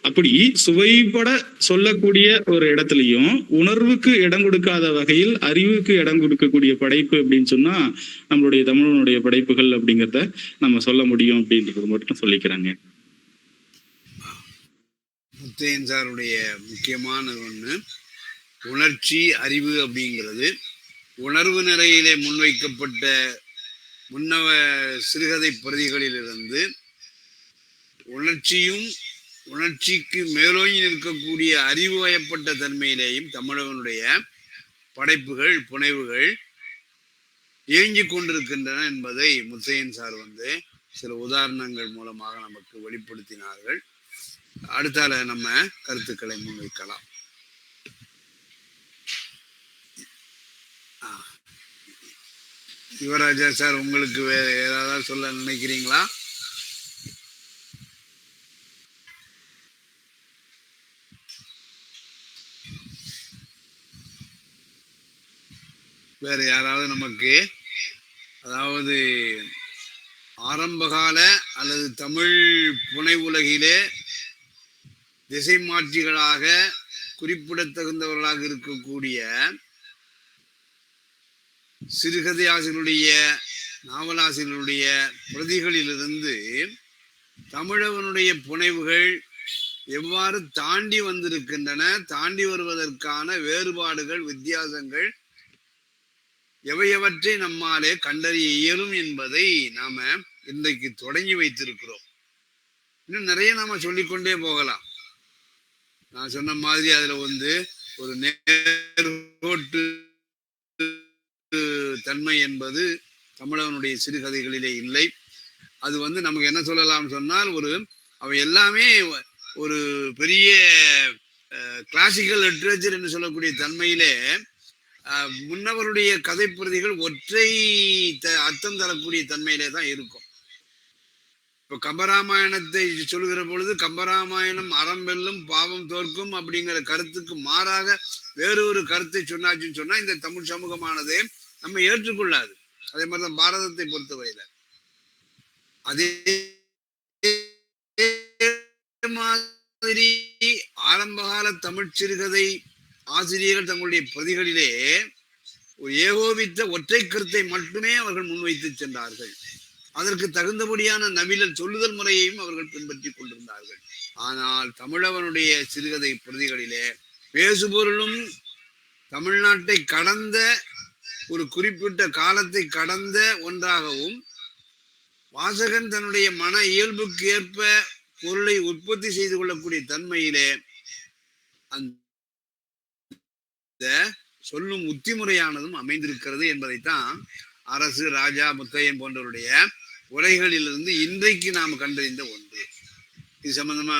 அப்படி சுவைப்பட சொல்லக்கூடிய ஒரு இடத்துலையும் உணர்வுக்கு இடம் கொடுக்காத வகையில் அறிவுக்கு இடம் கொடுக்கக்கூடிய படைப்பு அப்படின்னு சொன்னா நம்மளுடைய தமிழனுடைய படைப்புகள் அப்படிங்கிறத நம்ம சொல்ல முடியும் அப்படின்றது மட்டும் சொல்லிக்கிறாங்க. முத்தையன் சாருடைய முக்கியமான ஒண்ணு உணர்ச்சி அறிவு அப்படிங்கிறது உணர்வு நிலையிலே முன்வைக்கப்பட்ட முன்னவ சிறுகதை பிரதிகளிலிருந்து உணர்ச்சியும் உணர்ச்சிக்கு மேலோங்கி நிற்கக்கூடிய அறிவு வயப்பட்ட தன்மையிலேயும் தமிழவனுடைய படைப்புகள் புனைவுகள் இயங்கிக் கொண்டிருக்கின்றன என்பதை முத்தையன் சார் வந்து சில உதாரணங்கள் மூலமாக நமக்கு வெளிப்படுத்தினார்கள். அடுத்தால நம்ம கருத்துக்களை முன்வைக்கலாம். யுவராஜா சார், உங்களுக்கு வேற ஏதாவது சொல்ல நினைக்கிறீங்களா? வேற யாராவது நமக்கு, அதாவது ஆரம்பகால அல்லது தமிழ் புனை உலகிலே திசை மாற்றிகளாக குறிப்பிடத்தகுந்தவர்களாக இருக்கக்கூடிய சிறுகதை ஆசிரியருடைய நாவலாசிரியருடைய பிரதிகளிலிருந்து தமிழவனுடைய புனைவுகள் எவ்வாறு தாண்டி வந்திருக்கின்றன, தாண்டி வருவதற்கான வேறுபாடுகள் வித்தியாசங்கள் எவையவற்றை நம்மாலே கண்டறிய இயலும் என்பதை நாம இன்றைக்கு தொடங்கி வைத்திருக்கிறோம். இன்னும் நிறைய நாம சொல்லிக்கொண்டே போகலாம். நான் சொன்ன மாதிரி அதுல வந்து ஒரு நேர்கோட்டு தன்மை என்பது தமிழவனுடைய சிறுகதைகளிலே இல்லை. அது வந்து நமக்கு என்ன சொல்லலாம் சொன்னால், அவை எல்லாமே ஒரு பெரிய கிளாசிக்கல் லிட்ரேச்சர் என்று சொல்லக்கூடிய தன்மையிலே முன்னவருடைய கதை பிரதிகள் ஒற்றை அர்த்தம் தரக்கூடிய தன்மையிலே தான் இருக்கும். இப்ப கம்பராமாயணத்தை சொல்லுகிற பொழுது கம்பராமாயணம் அறம் வெல்லும் பாவம் தோற்கும் அப்படிங்கிற கருத்துக்கு மாறாக வேறு ஒரு கருத்தை சொன்னாச்சுன்னு சொன்னா இந்த தமிழ் சமூகமானது நம்ம ஏற்றுக்கொள்ளாது. அதே மாதிரிதான் பாரதத்தை பொறுத்தவரையில. அதே மாதிரி ஆரம்பகால தமிழ் சிறுகதை ஆசிரியர்கள் தங்களுடைய பிரதிகளிலே ஒரு ஏகோபித்த ஒற்றை கருத்தை மட்டுமே அவர்கள் முன்வைத்து சென்றார்கள். அதற்கு தகுந்தபடியான நவீன சொல்லுதல் முறையையும் அவர்கள் பின்பற்றி கொண்டிருந்தார்கள். ஆனால் தமிழவனுடைய சிறுகதை பிரதிகளிலே பேசுபொருளும் தமிழ்நாட்டை கடந்த ஒரு குறிப்பிட்ட காலத்தை கடந்த ஒன்றாகவும், வாசகன் தன்னுடைய மன இயல்புக்கு ஏற்ப பொருளை உற்பத்தி செய்து கொள்ளக்கூடிய தன்மையிலே அந்த சொல்லும் உத்திமுறையானதும் அமைந்திருக்கிறது என்பதைத்தான் அரசு, ராஜா, முத்தையன் போன்றவருடைய உரைகளிலிருந்து இன்றைக்கு நாம் கண்டறிந்த ஒன்று. இது சம்பந்தமா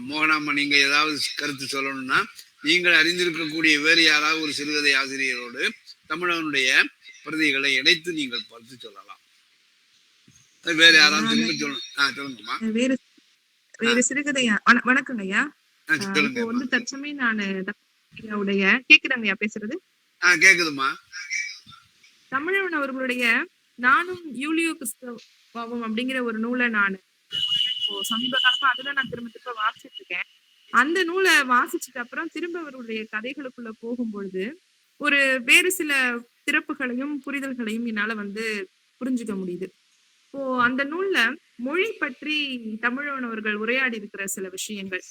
மோகனாம்மா நீங்க ஏதாவது கருத்து சொல்லணும்னா, நீங்கள் அறிந்திருக்கக்கூடிய வேறு யாராவது ஒரு சிறுகதை ஆசிரியரோடு தமிழனுடைய பிரதிகளை இணைத்து நீங்கள் பார்த்து சொல்லலாம். வேற யாராவது திரும்ப சொல்லணும்? சொல்லுங்கம்மா. வேறு சிறுகதை. வணக்கங்க ஐயா. இப்போ வந்து தற்சமயம் நான் கேக்குதாங்க ஐயா பேசுறது? கேக்குதுமா. தமிழன் அவர்களுடைய நானும் யூலியோ கிறிஸ்தவம் அப்படிங்கிற ஒரு நூலை நான் சமீப காலமா அதுல நான் திரும்ப வாசிச்சுட்டு இருக்கேன். அந்த நூலை வாசிச்சுட்டு அப்புறம் திரும்ப அவருடைய கதைகளுக்குள்ள போகும்பொழுது ஒரு வேறு சில திறப்புகளையும் புரிதல்களையும் என்னால வந்து புரிஞ்சுக்க முடியுது. இப்போ அந்த நூல்ல மொழி பற்றி தமிழன் அவர்கள் உரையாடி இருக்கிற சில விஷயங்கள்,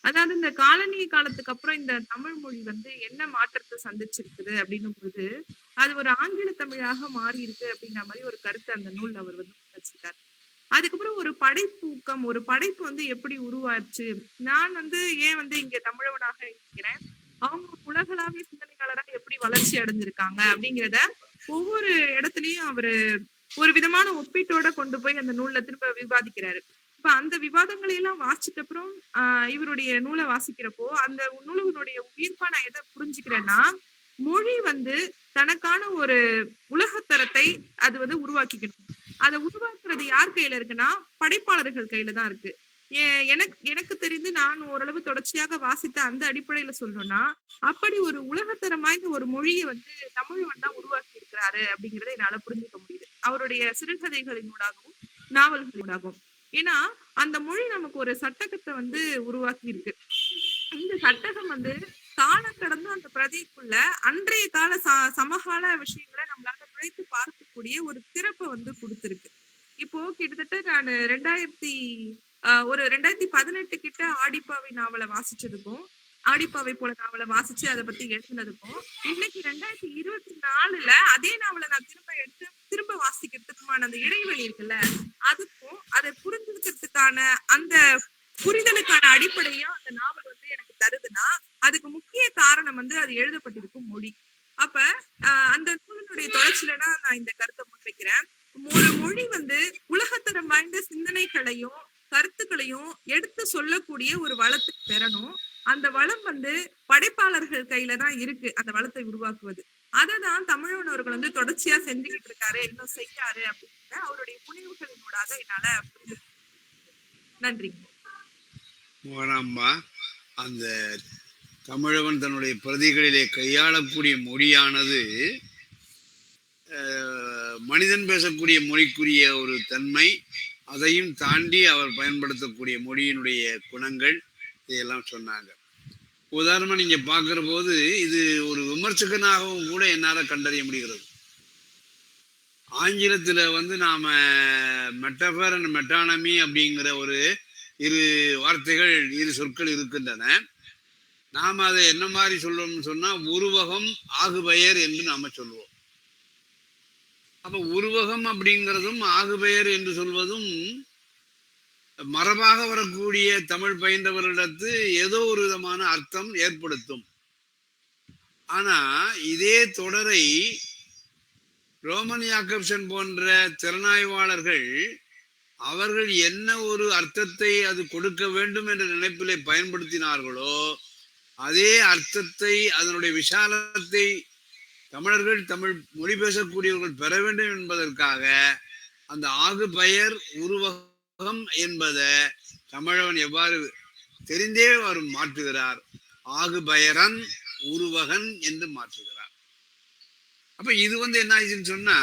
அதாவது இந்த காலனி காலத்துக்கு அப்புறம் இந்த தமிழ் மொழி வந்து என்ன மாற்றத்தை சந்திச்சிருக்குது அப்படின்னும் பொழுது அது ஒரு ஆங்கில தமிழாக மாறி இருக்கு அப்படின்ற மாதிரி ஒரு கருத்து அந்த நூல்ல அவர் வந்து வச்சிருக்காரு. அதுக்கப்புறம் ஒரு படைப்பூக்கம், ஒரு படைப்பு வந்து எப்படி உருவாச்சு, நான் வந்து ஏன் வந்து இங்க தமிழவனாக இருக்கிறேன், அவங்க உலகளாவிய சிந்தனையாளராக எப்படி வளர்ச்சி அடைஞ்சிருக்காங்க அப்படிங்கிறத ஒவ்வொரு இடத்துலயும் அவரு ஒரு விதமான ஒப்பீட்டோட கொண்டு போய் அந்த நூல்ல திரும்ப விவாதிக்கிறாரு. இப்ப அந்த விவாதங்களை எல்லாம் வாசிச்ச அப்புறம் இவருடைய நூலை வாசிக்கிறப்போ அந்த நூலுடைய உயிர்ப்பா நான் எதை புரிஞ்சுக்கிறேன்னா, மொழி வந்து தனக்கான ஒரு உலகத்தரத்தை அது வந்து உருவாக்கிக்கணும். அதை உருவாக்குறது யார் கையில இருக்குன்னா படைப்பாளர்கள் கையில தான் இருக்கு. எனக்கு தெரிந்து நான் ஓரளவு தொடர்ச்சியாக வாசித்த அந்த அடிப்படையில சொல்லணும்னா, அப்படி ஒரு உலகத்தரம் வாய்ந்த ஒரு மொழியை வந்து தமிழன் தான் உருவாக்கி இருக்கிறாரு அப்படிங்கறத என்னால புரிஞ்சுக்க முடியுது அவருடைய சிறுகதைகளினூடாகவும் நாவல்களூடாகவும். ஏன்னா அந்த மொழி நமக்கு ஒரு சட்டகத்தை வந்து உருவாக்கி இருக்கு. இந்த சட்டகம் வந்து காலம் கடந்து அந்த பிரதிக்குள்ள அன்றைய கால சமகால விஷயங்களை நம்மளால நுழைத்து பார்க்கக்கூடிய ஒரு திறப்பை வந்து கொடுத்திருக்கு. இப்போ கிட்டத்தட்ட நான் 2018 கிட்ட ஆடிப்பாவை நாவலை வாசிச்சதுக்கும், ஆடிப்பாவை போல நாவலை வாசிச்சு அதை பத்தி எழுதினதுக்கும், இன்னைக்கு 2024 அதே நாவலை நான் திரும்ப வாசிக்கிறதுக்குமான அந்த இடைவெளி இருக்குல்ல, அதுக்கும் அதை புரிஞ்சுக்கிறதுக்கான அந்த புரிதலுக்கான அடிப்படையும் அந்த நாவல் வந்து எனக்கு தருதுன்னா அதுக்கு முக்கிய காரணம் வந்து அது எழுதப்பட்டிருக்கும் மொழி. அப்ப அந்த நூலினுடைய தொடர்ச்சியிலதான் நான் இந்த கருத்தை முன்வைக்கிறேன். ஒரு மொழி வந்து உலகத்தரம் வாய்ந்த சிந்தனைகளையும் கருத்துக்களையும் எடுத்து சொல்லக்கூடிய ஒரு வளத்தை பெறணும். அந்த வளம் வந்து படைப்பாளர்கள் கையில தான் இருக்கு, அந்த வளத்தை உருவாக்குவது. அததான் தமிழன் அவர்கள் வந்து தொடர்ச்சியா செஞ்சுக்கிட்டு இருக்காரு, இன்னும் செய்யாரு அப்படிங்கிற அவருடைய புனிவுகளினூடாக என்னால புரிந்து. நன்றி. அந்த தமிழவன் தன்னுடைய பிரதிகளிலே கையாளக்கூடிய மொழியானது மனிதன் பேசக்கூடிய மொழிக்குரிய ஒரு தன்மை, அதையும் தாண்டி அவர் பயன்படுத்தக்கூடிய மொழியினுடைய குணங்கள், இதையெல்லாம் சொன்னாங்க. உதாரணமா நீங்க பார்க்கிற போது இது ஒரு விமர்சகனாகவும் கூட என்னால கண்டறிய முடிகிறது. ஆங்கிலத்துல வந்து நாம மெட்டபர் அண்ட் மெட்டானமி அப்படிங்கிற ஒரு இரு வார்த்தைகள், இரு சொற்கள் இருக்கின்றன. நாம அதை என்ன மாதிரி சொல்லுவோம்னு சொன்னா உருவகம் ஆகுபெயர் என்று நாம சொல்லுவோம். அப்ப உருவகம் அப்படிங்கிறதும் ஆகுபெயர் என்று சொல்வதும் மரபாக வரக்கூடிய தமிழ் பயின்றவர்களிடத்து ஏதோ ஒரு விதமான அர்த்தம் ஏற்படுத்தும். ஆனா இதே தொடரை ரோமன் யாக்கப்சன் போன்ற திறனாய்வாளர்கள் அவர்கள் என்ன ஒரு அர்த்தத்தை அது கொடுக்க வேண்டும் என்ற நினைப்பிலே பயன்படுத்தினார்களோ அதே அர்த்தத்தை, அதனுடைய விசாலத்தை தமிழர்கள், தமிழ் மொழி பேசக்கூடியவர்கள் பெற வேண்டும் என்பதற்காக அந்த ஆகு பெயர் உருவகம் என்பதை தமிழவன் எவ்வாறு தெரிந்தே அவர் மாற்றுகிறார், ஆகு பெயரன் உருவகன் என்று மாற்றுகிறார். அப்ப இது வந்து என்ன ஆச்சுன்னு சொன்னா,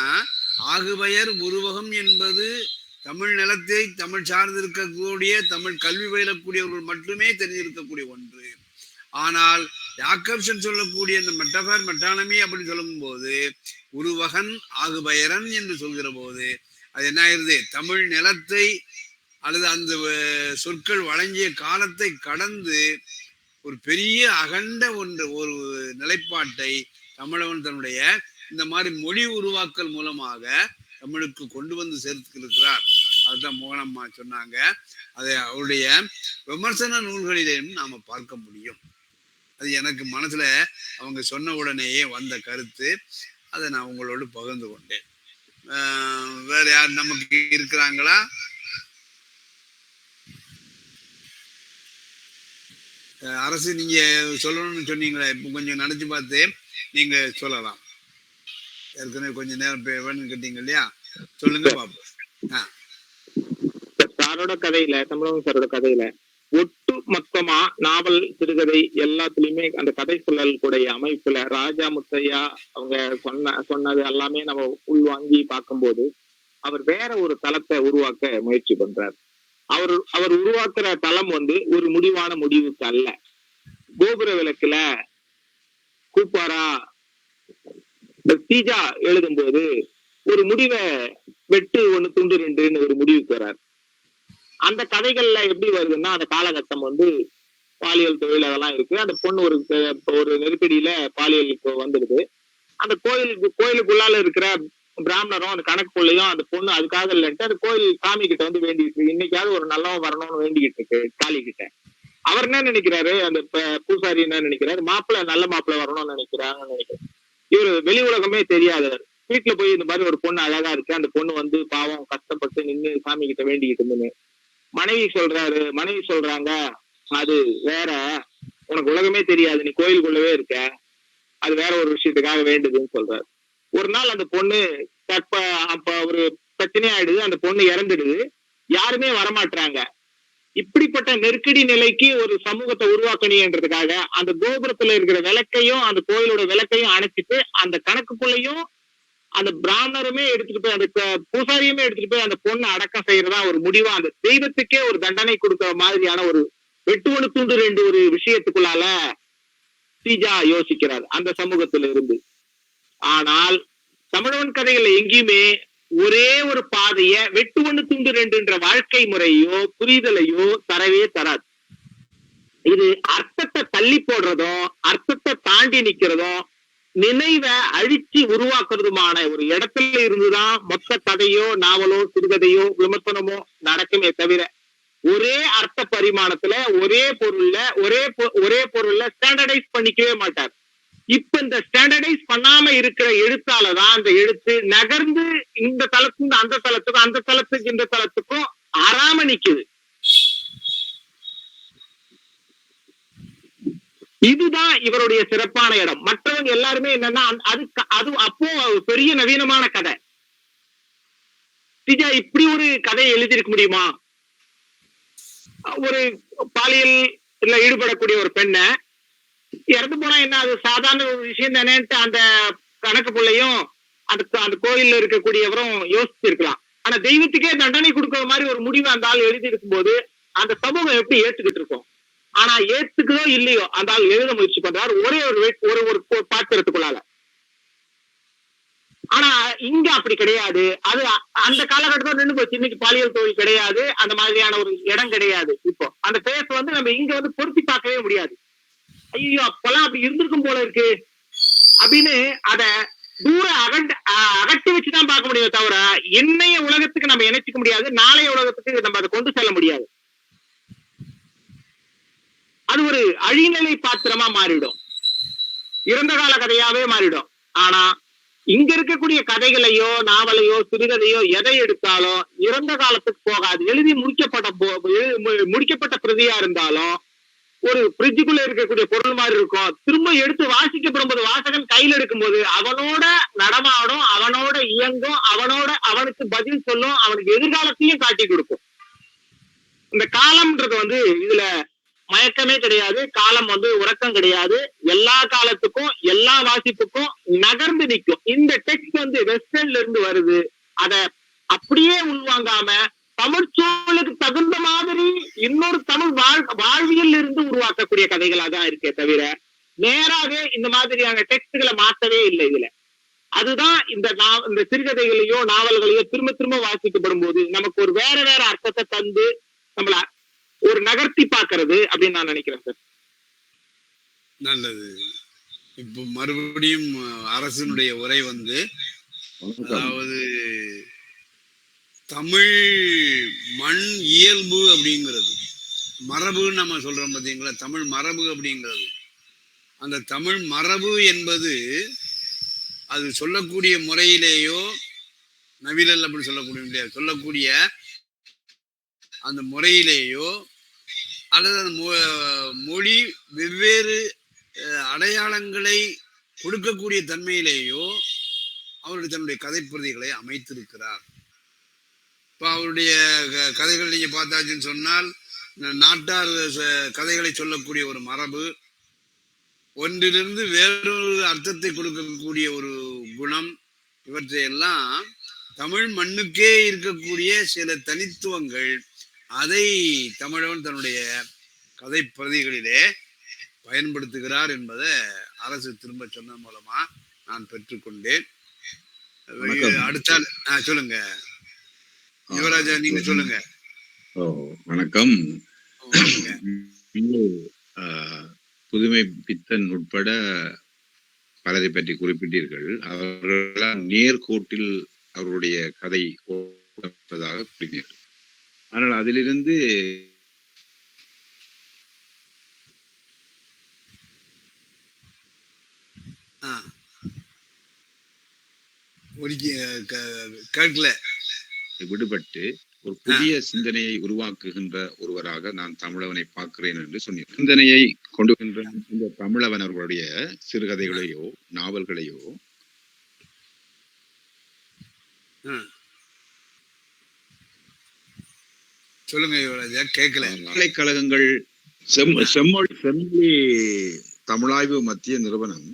ஆகு பெயர் உருவகம் என்பது தமிழ் நிலத்தை தமிழ் சார்ந்திருக்கக்கூடிய தமிழ் கல்வி பயிலக்கூடியவர்கள் மட்டுமே தெரிஞ்சிருக்கக்கூடிய ஒன்று. ஆனால் யாக்கப்சன் சொல்லக்கூடிய இந்த மெட்டபர் மெட்டானமி அப்படின்னு சொல்லும் போது உருவகன் ஆகுபெயரன் என்று சொல்கிற போது அது என்ன ஆயிருது, தமிழ் நிலத்தை அல்லது அந்த சொற்கள் வழங்கிய காலத்தை கடந்து ஒரு பெரிய அகண்ட ஒரு நிலைப்பாட்டை தமிழவன் தன்னுடைய இந்த மாதிரி மொழி உருவாக்கல் மூலமாக தமிழுக்கு கொண்டு வந்து சேர்த்திருக்கிறார். அதுதான் மோகனம்மா சொன்னாங்க. அதை அவருடைய விமர்சன நூல்களிலேயும் நாம பார்க்க முடியும். அது எனக்கு மனசுல அவங்க சொன்ன உடனேயே வந்த கருத்து. அதை நான் உங்களோடு பகிர்ந்து கொண்டேன். வேற யார் நமக்கு இருக்கிறாங்களா? அரசு நீங்க சொல்லணும்னு சொன்னீங்களா? இப்ப கொஞ்சம் நினைச்சு பார்த்து நீங்க சொல்லலாம். ஏற்கனவே கொஞ்சம் நேரம் வேணும்னு கேட்டீங்க இல்லையா? சொல்லுங்க பாப்போம். சாரோட கதையில, தமிழகம் சாரோட கதையில ஒட்டு மொத்தமா நாவல், சிறுகதை எல்லாத்துலயுமே அந்த கதை சொல்லல் கூடிய அமைப்புல ராஜா முத்தையா அவங்க சொன்னது எல்லாமே நம்ம உள்வாங்கி பார்க்கும்போது அவர் வேற ஒரு தளத்தை உருவாக்க முயற்சி பண்றார். அவர் உருவாக்குற தளம் ஒரு முடிவான முடிவுக்கு அல்ல. கோபுர விளக்குல கூப்பாரா தீஜா எழுதும்போது ஒரு முடிவை வெட்டு 1 துண்டு 2ன்னு ஒரு முடிவுக்கு வர்றார். அந்த கதைகள்ல எப்படி வருதுன்னா, அந்த காலகட்டம் பாலியல் தொழில் அதெல்லாம் இருக்கு. அந்த பொண்ணு ஒரு நெருக்கடியில பாலியலுக்கு வந்துடுது. அந்த கோயிலுக்குள்ளால இருக்கிற பிராமணரும் அந்த கணக்குள்ளையும் அந்த பொண்ணு அதுக்காக இல்லைன்ட்டு அந்த கோயில் சாமி கிட்ட வேண்டிட்டு இருக்கு. இன்னைக்காவது ஒரு நல்லவன் வரணும்னு வேண்டிக்கிட்டு இருக்கு காளி கிட்ட. அவர் என்ன நினைக்கிறாரு, அந்த பூசாரி என்ன நினைக்கிறாரு, மாப்பிள்ளை நல்ல மாப்பிள்ளை வரணும்னு நினைக்கிறாங்கன்னு நினைக்கிறேன். இவரு வெளி உலகமே தெரியாதவர். வீட்டுல போய் இந்த மாதிரி ஒரு பொண்ணு அழகா இருக்கு, அந்த பொண்ணு பாவம் கஷ்டப்பட்டு நின்று சாமி கிட்ட வேண்டிக்கிட்டு இருந்துன்னு மனைவி சொல்றாங்க, அது வேற, உனக்கு உலகமே தெரியாது, நீ கோயிலுக்குள்ளவே இருக்க, அது வேற ஒரு விஷயத்துக்காக வேண்டுதுன்னு சொல்றாரு. ஒரு நாள் அந்த பொண்ணு அப்ப ஒரு பிரச்சனை ஆயிடுது, அந்த பொண்ணு இறந்துடுது, யாருமே வரமாட்டாங்க. இப்படிப்பட்ட நெருக்கடி நிலைக்கு ஒரு சமூகத்தை உருவாக்கணுன்றதுக்காக அந்த கோபுரத்துல இருக்கிற விளக்கையும் அந்த கோயிலோட விளக்கையும் அணைச்சிட்டு அந்த கணக்குக்குள்ளையும் அந்த பிராமணருமே எடுத்துட்டு போய் அந்த பூசாரியுமே எடுத்துட்டு போய் அந்த பொண்ணு அடக்கம் செய்யறதா ஒரு முடிவா அந்த தெய்வத்துக்கே ஒரு தண்டனை கொடுக்கிற மாதிரியான ஒரு வெட்டு 1 துண்டு 2 ஒரு விஷயத்துக்குள்ளால தீஜா யோசிக்கிறார் அந்த சமூகத்துல இருந்து. ஆனால் தமிழவன் கதைகள்ல எங்கேயுமே ஒரே ஒரு பாதைய வெட்டு 1 துண்டு 2ன்ற வாழ்க்கை முறையோ புரிதலையோ தரவே தராது. இது அர்த்தத்தை தள்ளி போடுறதும் அர்த்தத்தை தாண்டி நிக்கிறதும் நினைவை அழிச்சு உருவாக்குறதுமான ஒரு இடத்துல இருந்துதான் மொத்த கதையோ நாவலோ சிறுகதையோ விமர்சனமோ நடக்குமே தவிர ஒரே அர்த்த பரிமாணத்துல ஒரே பொருள்ல ஸ்டாண்டர்டைஸ் பண்ணிக்கவே மாட்டார். இப்ப இந்த ஸ்டாண்டர்டைஸ் பண்ணாம இருக்கிற எழுத்தாலதான் அந்த எழுத்து நகர்ந்து இந்த தளத்துக்கு அந்த தளத்துக்கும் அந்த தளத்துக்கு இந்த தளத்துக்கும் ஆறாம நிக்குது. இதுதான் இவருடைய சிறப்பான இடம். மற்றவங்க எல்லாருமே என்னன்னா அது அப்போ பெரிய நவீனமான கதை. திஜா இப்படி ஒரு கதையை எழுதியிருக்க முடியுமா? ஒரு பாலியல் ஈடுபடக்கூடிய ஒரு பெண்ணை இறந்து போனா என்ன, அது சாதாரண ஒரு விஷயம் தானேன்ட்டு அந்த கணக்கு பிள்ளையும் அந்த கோயில்ல இருக்கக்கூடியவரும் யோசிச்சிருக்கலாம். ஆனா தெய்வத்துக்கே தண்டனை கொடுக்கிற மாதிரி ஒரு முடிவு அந்த ஆள் எழுதி இருக்கும் போது அந்த சமூகம் எப்படி ஏற்றுக்கிட்டு இருக்கும்? ஆனா ஏத்துக்குதோ இல்லையோ அந்த ஆள் எழுத முயற்சி பண்றாரு ஒரே ஒரு பாத்திரத்துக்குள்ளால. ஆனா இங்க அப்படி கிடையாது. அது அந்த காலகட்டத்தில் நின்று போச்சு. இன்னைக்கு பாலியல் தொழில் கிடையாது, அந்த மாதிரியான ஒரு இடம் கிடையாது. இப்போ அந்த பேச நம்ம இங்க பொருத்தி பார்க்கவே முடியாது. ஐயோ அப்பெல்லாம் அப்படி இருந்திருக்கும் போல இருக்கு அப்படின்னு அத தூர அகட்டி வச்சுதான் பார்க்க முடியும் தவிர இன்னைய உலகத்துக்கு நம்ம இணைச்சிக்க முடியாது, நாளைய உலகத்துக்கு நம்ம அதை கொண்டு செல்ல முடியாது. அது ஒரு அழிநிலை பாத்திரமா மாறிடும், இறந்த கால கதையாவே மாறிடும். ஆனா இங்க இருக்கக்கூடிய கதைகளையோ நாவலையோ சிறுகதையோ எதை எடுத்தாலும் இறந்த காலத்துக்கு போகாது. எழுதி முடிக்கப்பட்ட பிரதியா இருந்தாலும் ஒரு பிரிட்ஜுக்குள்ள இருக்கக்கூடிய பொருள் மாதிரி இருக்கும். திரும்ப எடுத்து வாசிக்கப்படும் போது வாசகன் கையில் எடுக்கும்போது அவனோட நடமாடும், அவனோட இயங்கும், அவனுக்கு பதில் சொல்லும், அவனுக்கு எதிர்காலத்தையும் காட்டி கொடுக்கும். இந்த காலம்ன்றது இதுல மயக்கமே கிடையாது. காலம் உறக்கம் கிடையாது. எல்லா காலத்துக்கும் எல்லா வாசிப்புக்கும் நகர்ந்து நிற்கும். இந்த டெக்ஸ்ட் வெஸ்டர்ன்ல இருந்து வருது. அத அப்படியே உள்வாங்காம தமிழ் சூழலுக்கு தகுந்த மாதிரி இன்னொரு தமிழ் வாழ்வியல் இருந்து உருவாக்கக்கூடிய கதைகளா தான் இருக்கே தவிர நேராவே இந்த மாதிரியான டெக்ஸ்ட்களை மாற்றவே இல்லை இதுல. அதுதான் இந்த சிறுகதைகளையோ நாவல்களையோ திரும்ப திரும்ப வாசிக்கப்படும் போது நமக்கு ஒரு வேற அர்த்தத்தை தந்து நம்மள ஒரு நகர்த்தி பாக்குறது அப்படின்னு நான் நினைக்கிறேன் சார். நல்லது. இப்போ மறுபடியும் அரசனுடைய உரை வந்து, அதாவது தமிழ் மண் இயல்பு அப்படிங்கிறது மரபுன்னு நம்ம சொல்றோம் பார்த்தீங்களா, தமிழ் மரபு அப்படிங்கிறது. அந்த தமிழ் மரபு என்பது அது சொல்லக்கூடிய முறையிலேயோ நவீனல் அப்படி சொல்லக்கூடிய அந்த முறையிலேயோ அல்லது அந்த மொழி வெவ்வேறு அடையாளங்களை கொடுக்கக்கூடிய தன்மையிலேயோ அவருடைய தன்னுடைய கதைப்பிரதிகளை அமைத்திருக்கிறார். இப்போ அவருடைய கதைகள் நீங்க பார்த்தாச்சுன்னு சொன்னால், நாட்டார் கதைகளை சொல்லக்கூடிய ஒரு மரபு, ஒன்றிலிருந்து வேறொரு அர்த்தத்தை கொடுக்கக்கூடிய ஒரு குணம், இவற்றையெல்லாம் தமிழ் மண்ணுக்கே இருக்கக்கூடிய சில தனித்துவங்கள், அதை தமிழவன் தன்னுடைய கதை பிரதிகளிலே பயன்படுத்துகிறார் என்பதை அரசு திரும்ப சொன்ன மூலமா நான் பெற்றுக்கொண்டேன். அடுத்தால் சொல்லுங்க யுவராஜா, நீங்க சொல்லுங்க. வணக்கம். புதுமை பித்தன் உட்பட பலரை பற்றி குறிப்பிட்டீர்கள். அவர்களெல்லாம் நேர்கோட்டில் அவருடைய கதை ஓடுவதாக கூறினீர்கள். ஆனால் அதிலிருந்து கேட்கல விடுபட்டு ஒரு புதிய சிந்தனையை உருவாக்குகின்ற ஒருவராக நான் தமிழவனை பார்க்கிறேன் என்று சொன்னேன். சிந்தனையை கொண்டுகின்ற இந்த தமிழவன் அவர்களுடைய சிறுகதைகளையோ நாவல்களையோ சொல்லுங்க கேட்கல. பல்கலைக்கழகங்கள் செம்மொழி தமிழாய்வு மத்திய நிறுவனம்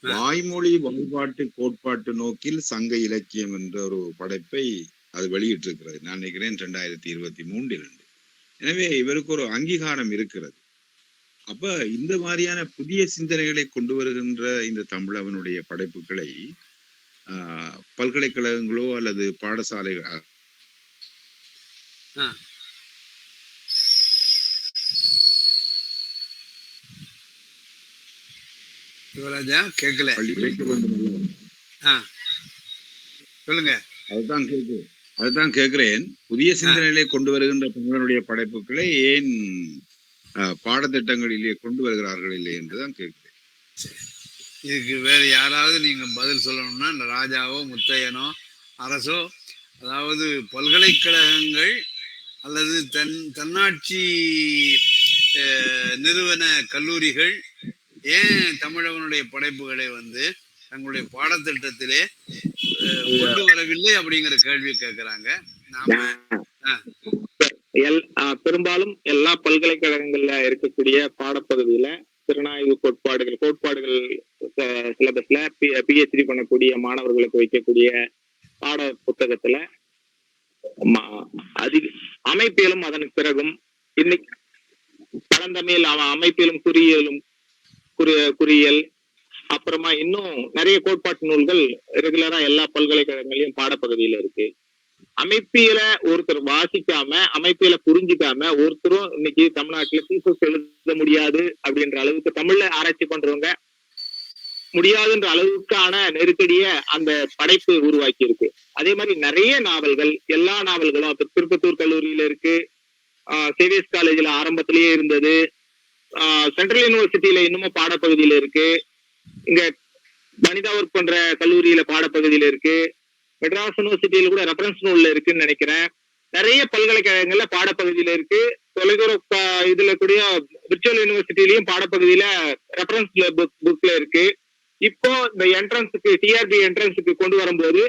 வாய்மொழி வழிபாட்டு கோட்பாட்டு நோக்கில் சங்க இலக்கியம் என்ற ஒரு படைப்பை அது வெளியிட்டிருக்கிறது. நான் நினைக்கிறேன் 2023 எனவே இவருக்கு ஒரு அங்கீகாரம் இருக்கிறது. அப்ப இந்த மாதிரியான புதிய சிந்தனைகளை கொண்டு வருகின்ற இந்த தமிழவனுடைய படைப்புகளை பல்கலைக்கழகங்களோ அல்லது பாடசாலைகள் கேட்கல. சொல்லுங்க. அதுதான் கேட்கிறேன். புதிய சிந்தனைகளை கொண்டு வருகின்ற தமிழனுடைய படைப்புகளை ஏன் பாடத்திட்டங்களிலே கொண்டு வருகிறார்கள் இல்லை என்றுதான் கேட்கிறேன். இதுக்கு வேற யாராவது நீங்க பதில் சொல்லணும்னா, இந்த ராஜாவோ முத்தையனோ அரசோ, அதாவது பல்கலைக்கழகங்கள் அல்லது தன்னாட்சி நிறுவன கல்லூரிகள் ஏன் தமிழவனுடைய படைப்புகளை வந்து தங்களுடைய பாடத்திட்டத்திலே கொண்டு வரவில்லை அப்படிங்கிற கேள்வி கேட்கிறாங்க. பெரும்பாலும் எல்லா பல்கலைக்கழகங்கள்ல இருக்கக்கூடிய பாடப்பகுதியில திறனாய்வு கோட்பாடுகள் சிலபஸ்ல PhD பண்ணக்கூடிய மாணவர்களுக்கு வைக்கக்கூடிய பாட புத்தகத்துல அமைப்பியலும் அதன் பிறகும் இன்னைக்கு பழந்தமிழ் அமைப்பியலும் குறியியல் அப்புறமா இன்னும் நிறைய கோட்பாட்டு நூல்கள் ரெகுலரா எல்லா பல்கலைக்கழகங்களையும் பாடப்பகுதியில இருக்கு. அமைப்பியல ஒருத்தர் வாசிக்காம அமைப்பியல புரிஞ்சுக்காம ஒருத்தரும் இன்னைக்கு தமிழ்நாட்டுல தீசஸ் எழுத முடியாது அப்படின்ற அளவுக்கு தமிழ்ல ஆராய்ச்சி பண்றவங்க முடியாதுன்ற அளவுக்கான நெருக்கடிய அந்த படைப்பு உருவாக்கி இருக்கு. அதே மாதிரி நிறைய நாவல்கள், எல்லா நாவல்களும் திருப்பத்தூர் கல்லூரியில இருக்கு, சேவியர்ஸ் காலேஜ்ல ஆரம்பத்திலேயே இருந்தது, சென்ட்ரல் யூனிவர்சிட்டியில இன்னமும் பாடப்பகுதியில இருக்கு, இங்க வனிதா ஒர்க் பண்ற கல்லூரியில பாடப்பகுதியில இருக்கு, மெட்ராஸ் யூனிவர்சிட்டியில கூட ரெஃபரன்ஸ் நூல்ல இருக்குன்னு நினைக்கிறேன். நிறைய பல்கலைக்கழகங்கள்ல பாடப்பகுதியில இருக்கு. தொலைதூர இதுல கூடிய விர்ச்சுவல் யூனிவர்சிட்டிலையும் பாடப்பகுதியில ரெஃபரன்ஸ் புக்ல இருக்கு. இப்போ இந்த என்ட்ரன்ஸுக்கு டிஆர்பி என்ட்ரன்ஸுக்கு கொண்டு வரும்போது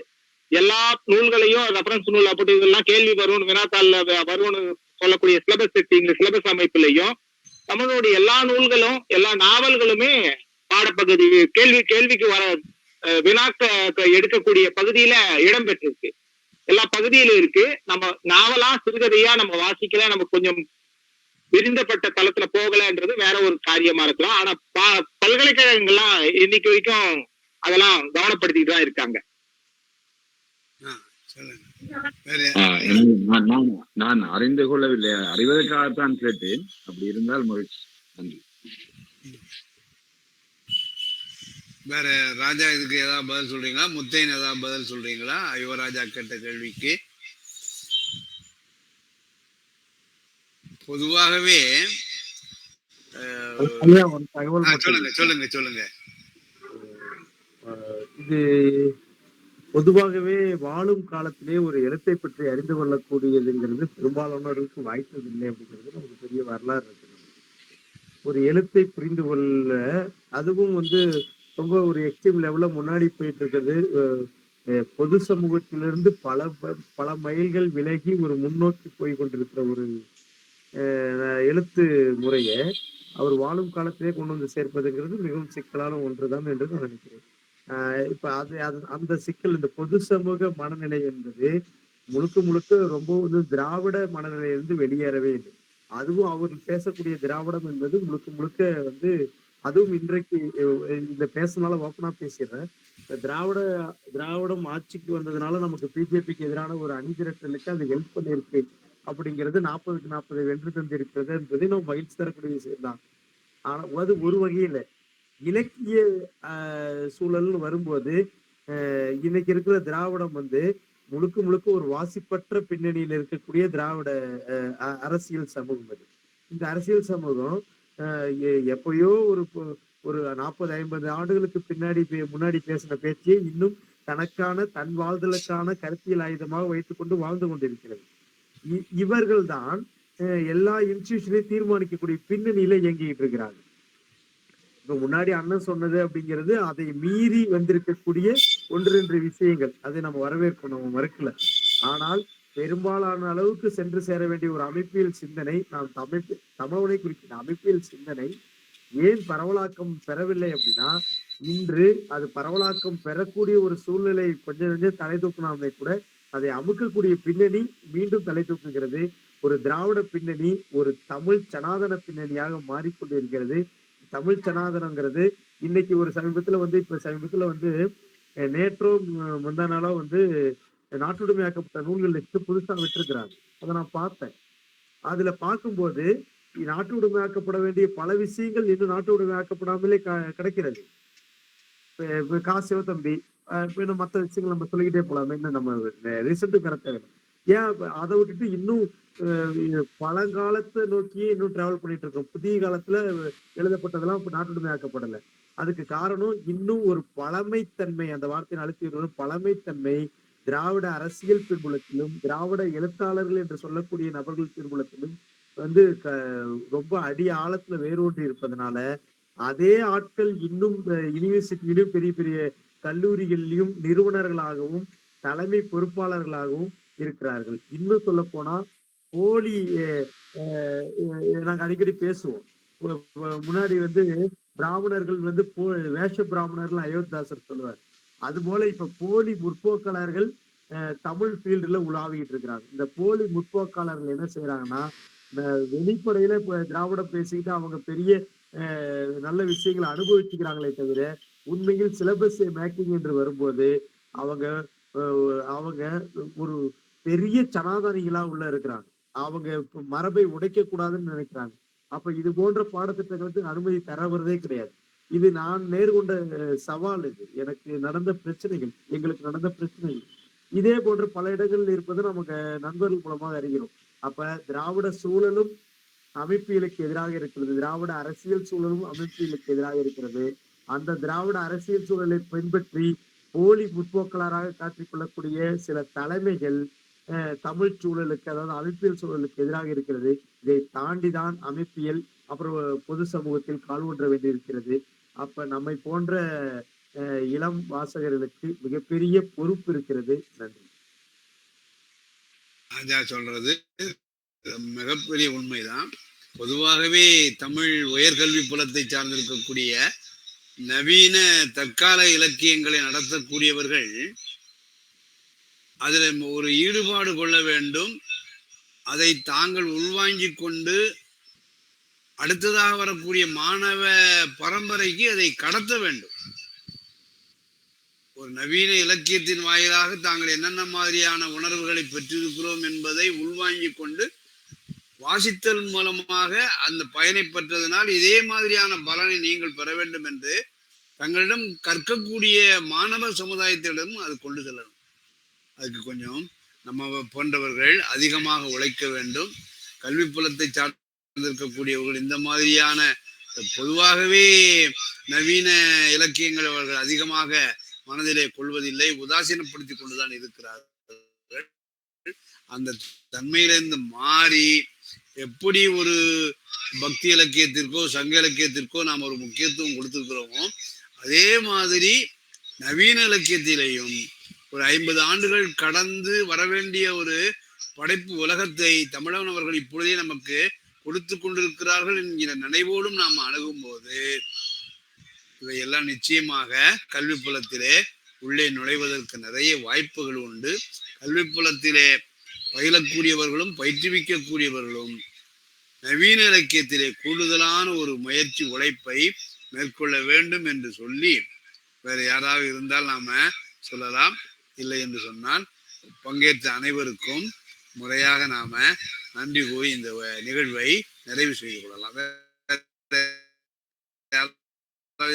எல்லா நூல்களையும் ரெஃபரன்ஸ் நூல் அப்படி இதெல்லாம் கேள்வி வரும், வினாத்தாள்ல வரும்னு சொல்லக்கூடிய சிலபஸ் செட்டிங் சிலபஸ் அமைப்புலையும் தமிழோடைய எல்லா நூல்களும் எல்லா நாவல்களுமே பாடப்பகுதி கேள்விக்கு வர வினாக்க எடுக்கக்கூடிய பகுதியில இடம் பெற்றிருக்கு. எல்லா பகுதியிலும் இருக்கு. நம்ம நாவலா சிறுகதையா நம்ம வாசிக்கல, நம்ம கொஞ்சம் விரிந்தப்பட்ட தளத்துல போகலன்றது வேற ஒரு காரியமா இருக்கலாம். ஆனா பல்கலைக்கழகங்கள்லாம் இன்னைக்கு வரைக்கும் அதெல்லாம் கவனப்படுத்திட்டு தான் இருக்காங்க. நான் அறிந்து கொள்ளவில்லை, அறிவதற்காகத்தான் கேட்டேன். அப்படி இருந்தால் மகிழ்ச்சி. நன்றி. வேற ராஜா இதுக்கு ஏதாவது பதில் சொல்றீங்களா? முத்தையன் ஏதாவது பதில் சொல்றீங்களா யுவராஜா கேட்ட கேள்விக்கு? பொதுவாகவே ஐயா, ஒரு தகவல் மட்டும் சொல்லுங்க சொல்லுங்க சொல்லுங்க. இது பொதுவாகவே வாழும் காலத்திலே ஒரு எழுத்தை பற்றி அறிந்து கொள்ளக்கூடியதுங்கிறது பெரும்பாலானவர்களுக்கு வாய்ப்பதில்லை அப்படிங்கிறது நமக்கு பெரிய வரலாறு இருக்கு. ஒரு எழுத்தை புரிந்து கொள்ள அதுவும் ரொம்ப ஒரு எக்ஸ்ட்ரீம் லெவல்ல முன்னாடி போயிட்டு இருக்குது. பொது சமூகத்திலிருந்து பல மைல்கள் விலகி ஒரு முன்னோக்கி போய் கொண்டிருக்கிற ஒரு எழுத்து முறையை அவர் வாழும் காலத்திலே கொண்டு வந்து சேர்ப்பதுங்கிறது மிகவும் சிக்கலான ஒன்றுதான் என்று நான் நினைக்கிறேன். இப்ப அந்த சிக்கல், இந்த பொது சமூக மனநிலை என்பது முழுக்க முழுக்க ரொம்ப திராவிட மனநிலையிலிருந்து வெளியேறவே இல்லை. அதுவும் அவர் பேசக்கூடிய திராவிடம் என்பது முழுக்க முழுக்க அதுவும் இன்றைக்கு இந்த பேசுனால ஓப்பனா பேசிடுறேன். திராவிடம் ஆட்சிக்கு வந்ததுனால நமக்கு பிஜேபிக்கு எதிரான ஒரு அணிதிரட்டலுக்கு அது ஹெல்ப் பண்ணிருக்கு அப்படிங்கிறது 40க்கு 40 வென்று தந்திருக்கிறது என்பதை நம்ம மகிழ்ச்சி தரக்கூடிய விஷயம் தான். ஆனா அது ஒரு வகையில இலக்கிய சூழல்னு வரும்போது இன்னைக்கு இருக்கிற திராவிடம் முழுக்க முழுக்க ஒரு வாசிப்பற்ற பின்னணியில் இருக்கக்கூடிய திராவிட அரசியல் சமூகம் அது. இந்த அரசியல் சமூகம் எப்பயோ ஒரு 40-50 ஆண்டுகளுக்கு முன்னாடி பேசின பேச்சையே இன்னும் தன் வாழ்தலுக்கான கருத்தியல் ஆயுதமாக வைத்துக் கொண்டு வாழ்ந்து கொண்டிருக்கிறது. இவர்கள் தான் எல்லா இன்ஸ்டிடியூஷனையும் தீர்மானிக்கக்கூடிய பின்னணியில இயங்கிட்டு இருக்கிறாங்க. இப்ப முன்னாடி அண்ணன் சொன்னது அப்படிங்கிறது அதை மீறி வந்திருக்கக்கூடிய 1-2 விஷயங்கள், அதை நம்ம வரவேற்கணும், நம்ம மறுக்கல. ஆனால் பெரும்பாலான அளவுக்கு சென்று சேர வேண்டிய ஒரு அமைப்பியல் சிந்தனை, நான் தமிழனை குறிக்கிற அமைப்பியல் சிந்தனை ஏன் பரவலாக்கம் பெறவில்லை அப்படின்னா, இன்று அது பரவலாக்கம் பெறக்கூடிய ஒரு சூழ்நிலை கொஞ்சம் தலை தூக்கினாமே கூட அதை அமுக்கக்கூடிய பின்னணி மீண்டும் தலை தூக்குகிறது. ஒரு திராவிட பின்னணி ஒரு தமிழ் சனாதன பின்னணியாக மாறிக்கொண்டிருக்கிறது. தமிழ் சனாதனங்கிறது இன்னைக்கு ஒரு சமீபத்துல நேற்றோ முந்தா நாளோ நாட்டுடைமையாக்கப்பட்ட நூல்கள் லிஸ்ட் புதுசா விட்டுருக்கிறாங்க. அதை நான் பார்த்தேன். அதுல பார்க்கும்போது நாட்டு உடைமையாக்கப்பட வேண்டிய பல விஷயங்கள் இன்னும் நாட்டு உடைமையாக்கப்படாமலே கிடைக்கிறது. சிவத்தம்பி இன்னும் மற்ற விஷயங்கள் நம்ம சொல்லிக்கிட்டே போலாமே, இன்னும் நம்ம ரிசல்ட் கரெக்டா ஏன் அதை விட்டுட்டு இன்னும் பழங்காலத்தை நோக்கி இன்னும் டிராவல் பண்ணிட்டு இருக்கோம். புதிய காலத்துல எழுதப்பட்டதெல்லாம் இப்ப நாட்டுடைமையாக்கப்படலை. அதுக்கு காரணம் இன்னும் ஒரு பழமைத்தன்மை, அந்த வார்த்தையை அழுத்தி பழமைத்தன்மை திராவிட அரசியல் பின்புலத்திலும் திராவிட எழுத்தாளர்கள் என்று சொல்லக்கூடிய நபர்கள் பின்புலத்திலும் ரொம்ப அடி ஆழத்துல வேரூன்றி இருப்பதனால அதே ஆட்கள் இன்னும் யூனிவர்சிட்டியிலும் பெரிய பெரிய கல்லூரிகளிலும் நிறுவனர்களாகவும் தலைமை பொறுப்பாளர்களாகவும் இருக்கிறார்கள். இன்னும் சொல்ல போனா போலி, நாங்க அடிக்கடி பேசுவோம், முன்னாடி பிராமணர்கள் வேஷ பிராமணர்கள் அயோத்திதாசர் சொல்லுவார். அது போல இப்ப போலி முற்போக்காளர்கள் தமிழ் ஃபீல்டுல உலாவிட்டு இருக்கிறாங்க. இந்த போலி முற்போக்காளர்கள் என்ன செய்யறாங்கன்னா, வெளிப்படையில இப்ப திராவிடம் பேசிக்கிட்டு அவங்க பெரிய நல்ல விஷயங்களை அனுபவிச்சுக்கிறாங்களே தவிர உண்மையில் சிலபஸ் மேக்கிங் என்று வரும்போது அவங்க ஒரு பெரிய சனாதனிகளா உள்ள இருக்கிறாங்க. அவங்க மரபை உடைக்க கூடாதுன்னு நினைக்கிறாங்க. அப்ப இது போன்ற பாடத்திட்டங்களுக்கு அனுமதி தரவதே கிடையாது. இது நான் நேர்கொண்ட சவால். இது எனக்கு நடந்த பிரச்சனைகள், எங்களுக்கு நடந்த பிரச்சனைகள் இதே போன்ற பல இடங்களில் இருப்பது நமக்கு நண்பர்கள் மூலமாக அறிகிறோம். அப்ப திராவிட சூழலும் அமைப்பியலுக்கு எதிராக இருக்கிறது, திராவிட அரசியல் சூழலும் அமைப்பியலுக்கு எதிராக இருக்கிறது. அந்த திராவிட அரசியல் சூழலை பின்பற்றி போலி முற்போக்களாராக காட்டிக்கொள்ளக்கூடிய சில தலைமைகள் தமிழ் சூழலுக்கு, அதாவது அமைப்பியல் சூழலுக்கு எதிராக இருக்கிறது. இதை தாண்டிதான் அமைப்பியல் அப்புறம் பொது சமூகத்தில் கால் ஊன்ற வேண்டியிருக்கிறது. அப்ப நம்மை போன்ற இளம் வாசகர்களுக்கு மிகப்பெரிய பொறுப்பு இருக்கிறது. நன்றி. ராஜா சொல்றது மிகப்பெரிய உண்மைதான். பொதுவாகவே தமிழ் உயர்கல்வி புலத்தை சார்ந்திருக்கக்கூடிய நவீன தற்கால இலக்கியங்களை நடத்தக்கூடியவர்கள் அதுல ஒரு ஈடுபாடு கொள்ள வேண்டும். அதை தாங்கள் உள்வாங்கிக் கொண்டு அடுத்ததாக வரக்கூடிய மாணவ பரம்பரைக்கு அதை கடத்த வேண்டும். ஒரு நவீன இலக்கியத்தின் வாயிலாக தாங்கள் என்னென்ன மாதிரியான உணர்வுகளை பெற்றிருக்கிறோம் என்பதை உள்வாங்கிக் கொண்டு வாசித்தல் மூலமாக அந்த பயனை பெற்றதனால் இதே மாதிரியான பலனை நீங்கள் பெற வேண்டும் என்று தங்களிடம் கற்கக்கூடிய மாணவ சமுதாயத்திடமும் அது கொண்டு செல்லணும். அதுக்கு கொஞ்சம் நம்ம போன்றவர்கள் அதிகமாக உழைக்க வேண்டும். கல்வி புலத்தை சார்ந்திருக்கக்கூடியவர்கள் இந்த மாதிரியான பொதுவாகவே நவீன இலக்கியங்கள் அவர்கள் அதிகமாக மனதிலே கொள்வதில்லை, உதாசீனப்படுத்தி கொண்டுதான் இருக்கிறார்கள். அந்த தன்மையிலிருந்து மாறி எப்படி ஒரு பக்தி இலக்கியத்திற்கோ சங்க இலக்கியத்திற்கோ நாம் ஒரு முக்கியத்துவம் கொடுத்திருக்கிறோமோ அதே மாதிரி நவீன இலக்கியத்திலேயும் ஒரு 50 ஆண்டுகள் கடந்து வரவேண்டிய ஒரு படைப்பு உலகத்தை தமிழன் அவர்கள் இப்பொழுதே நமக்கு கொடுத்து கொண்டிருக்கிறார்கள் என்கிற நினைவோடும் நாம் அணுகும் போது இவையெல்லாம் நிச்சயமாக கல்வி புலத்திலே உள்ளே நுழைவதற்கு நிறைய வாய்ப்புகள் உண்டு. கல்வி புலத்திலே பயிலக்கூடியவர்களும் பயிற்றுவிக்கக்கூடியவர்களும் நவீன இலக்கியத்திலே கூடுதலான ஒரு முயற்சி உழைப்பை மேற்கொள்ள வேண்டும் என்று சொல்லி, வேற யாராவது இருந்தால் நாம சொல்லலாம். இல்லை என்று சொன்னால் பங்கேற்ற அனைவருக்கும் முறையாக நாம நன்றி கூறி இந்த நிகழ்வை நிறைவு செய்து கொள்ளலாம்.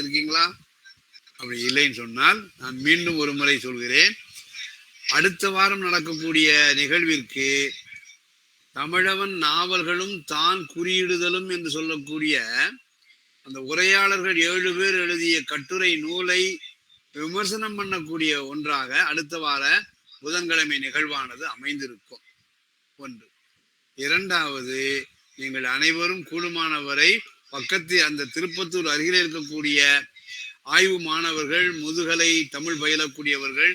இருக்கீங்களா? அப்படி இல்லைன்னு சொன்னால் நான் மீண்டும் ஒரு முறை சொல்கிறேன். அடுத்த வாரம் நடக்கக்கூடிய நிகழ்விற்கு தமிழவன் நாவல்களும் தான் குறியிடுதலும் என்று சொல்லக்கூடிய அந்த உரையாளர்கள் 7 பேர் எழுதிய கட்டுரை நூலை விமர்சனம் பண்ணக்கூடிய ஒன்றாக அடுத்த வார புதன்கிழமை நிகழ்வானது அமைந்திருக்கும். ஒன்று. இரண்டாவது, நீங்கள் அனைவரும் கூடுமானவரை பக்கத்தில் அந்த திருப்பத்தூர் அருகில் இருக்கக்கூடிய ஆய்வு மாணவர்கள், முதுகலை தமிழ் பயிலக்கூடியவர்கள்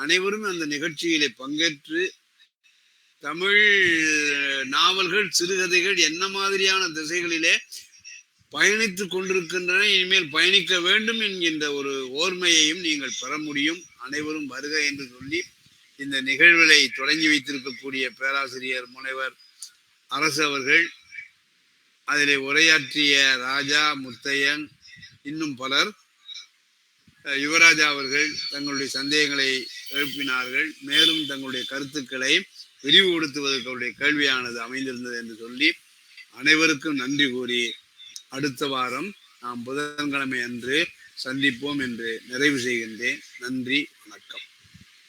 அனைவரும் அந்த நிகழ்ச்சியிலே பங்கேற்று தமிழ் நாவல்கள் சிறுகதைகள் என்ன மாதிரியான திசைகளிலே பயணித்து கொண்டிருக்கின்றன, இனிமேல் பயணிக்க வேண்டும் என்கின்ற ஒரு ஓர்மையையும் நீங்கள் பெற முடியும். அனைவரும் வருக என்று சொல்லி இந்த நிகழ்வுகளை தொடங்கி வைத்திருக்கக்கூடிய பேராசிரியர் முனைவர் அரசு அவர்கள், அதிலே உரையாற்றிய ராஜா, முத்தையன், இன்னும் பலர், யுவராஜா அவர்கள் தங்களுடைய சந்தேகங்களை எழுப்பினார்கள். மேலும் தங்களுடைய கருத்துக்களை விரிவுபடுத்துவதற்கு அவருடைய கேள்வியானது அமைந்திருந்தது என்று சொல்லி அனைவருக்கும் நன்றி கூறி அடுத்த வாரம் நாம் புதன்கிழமை அன்று சந்திப்போம் என்று நிறைவு செய்கின்றேன். நன்றி, வணக்கம்.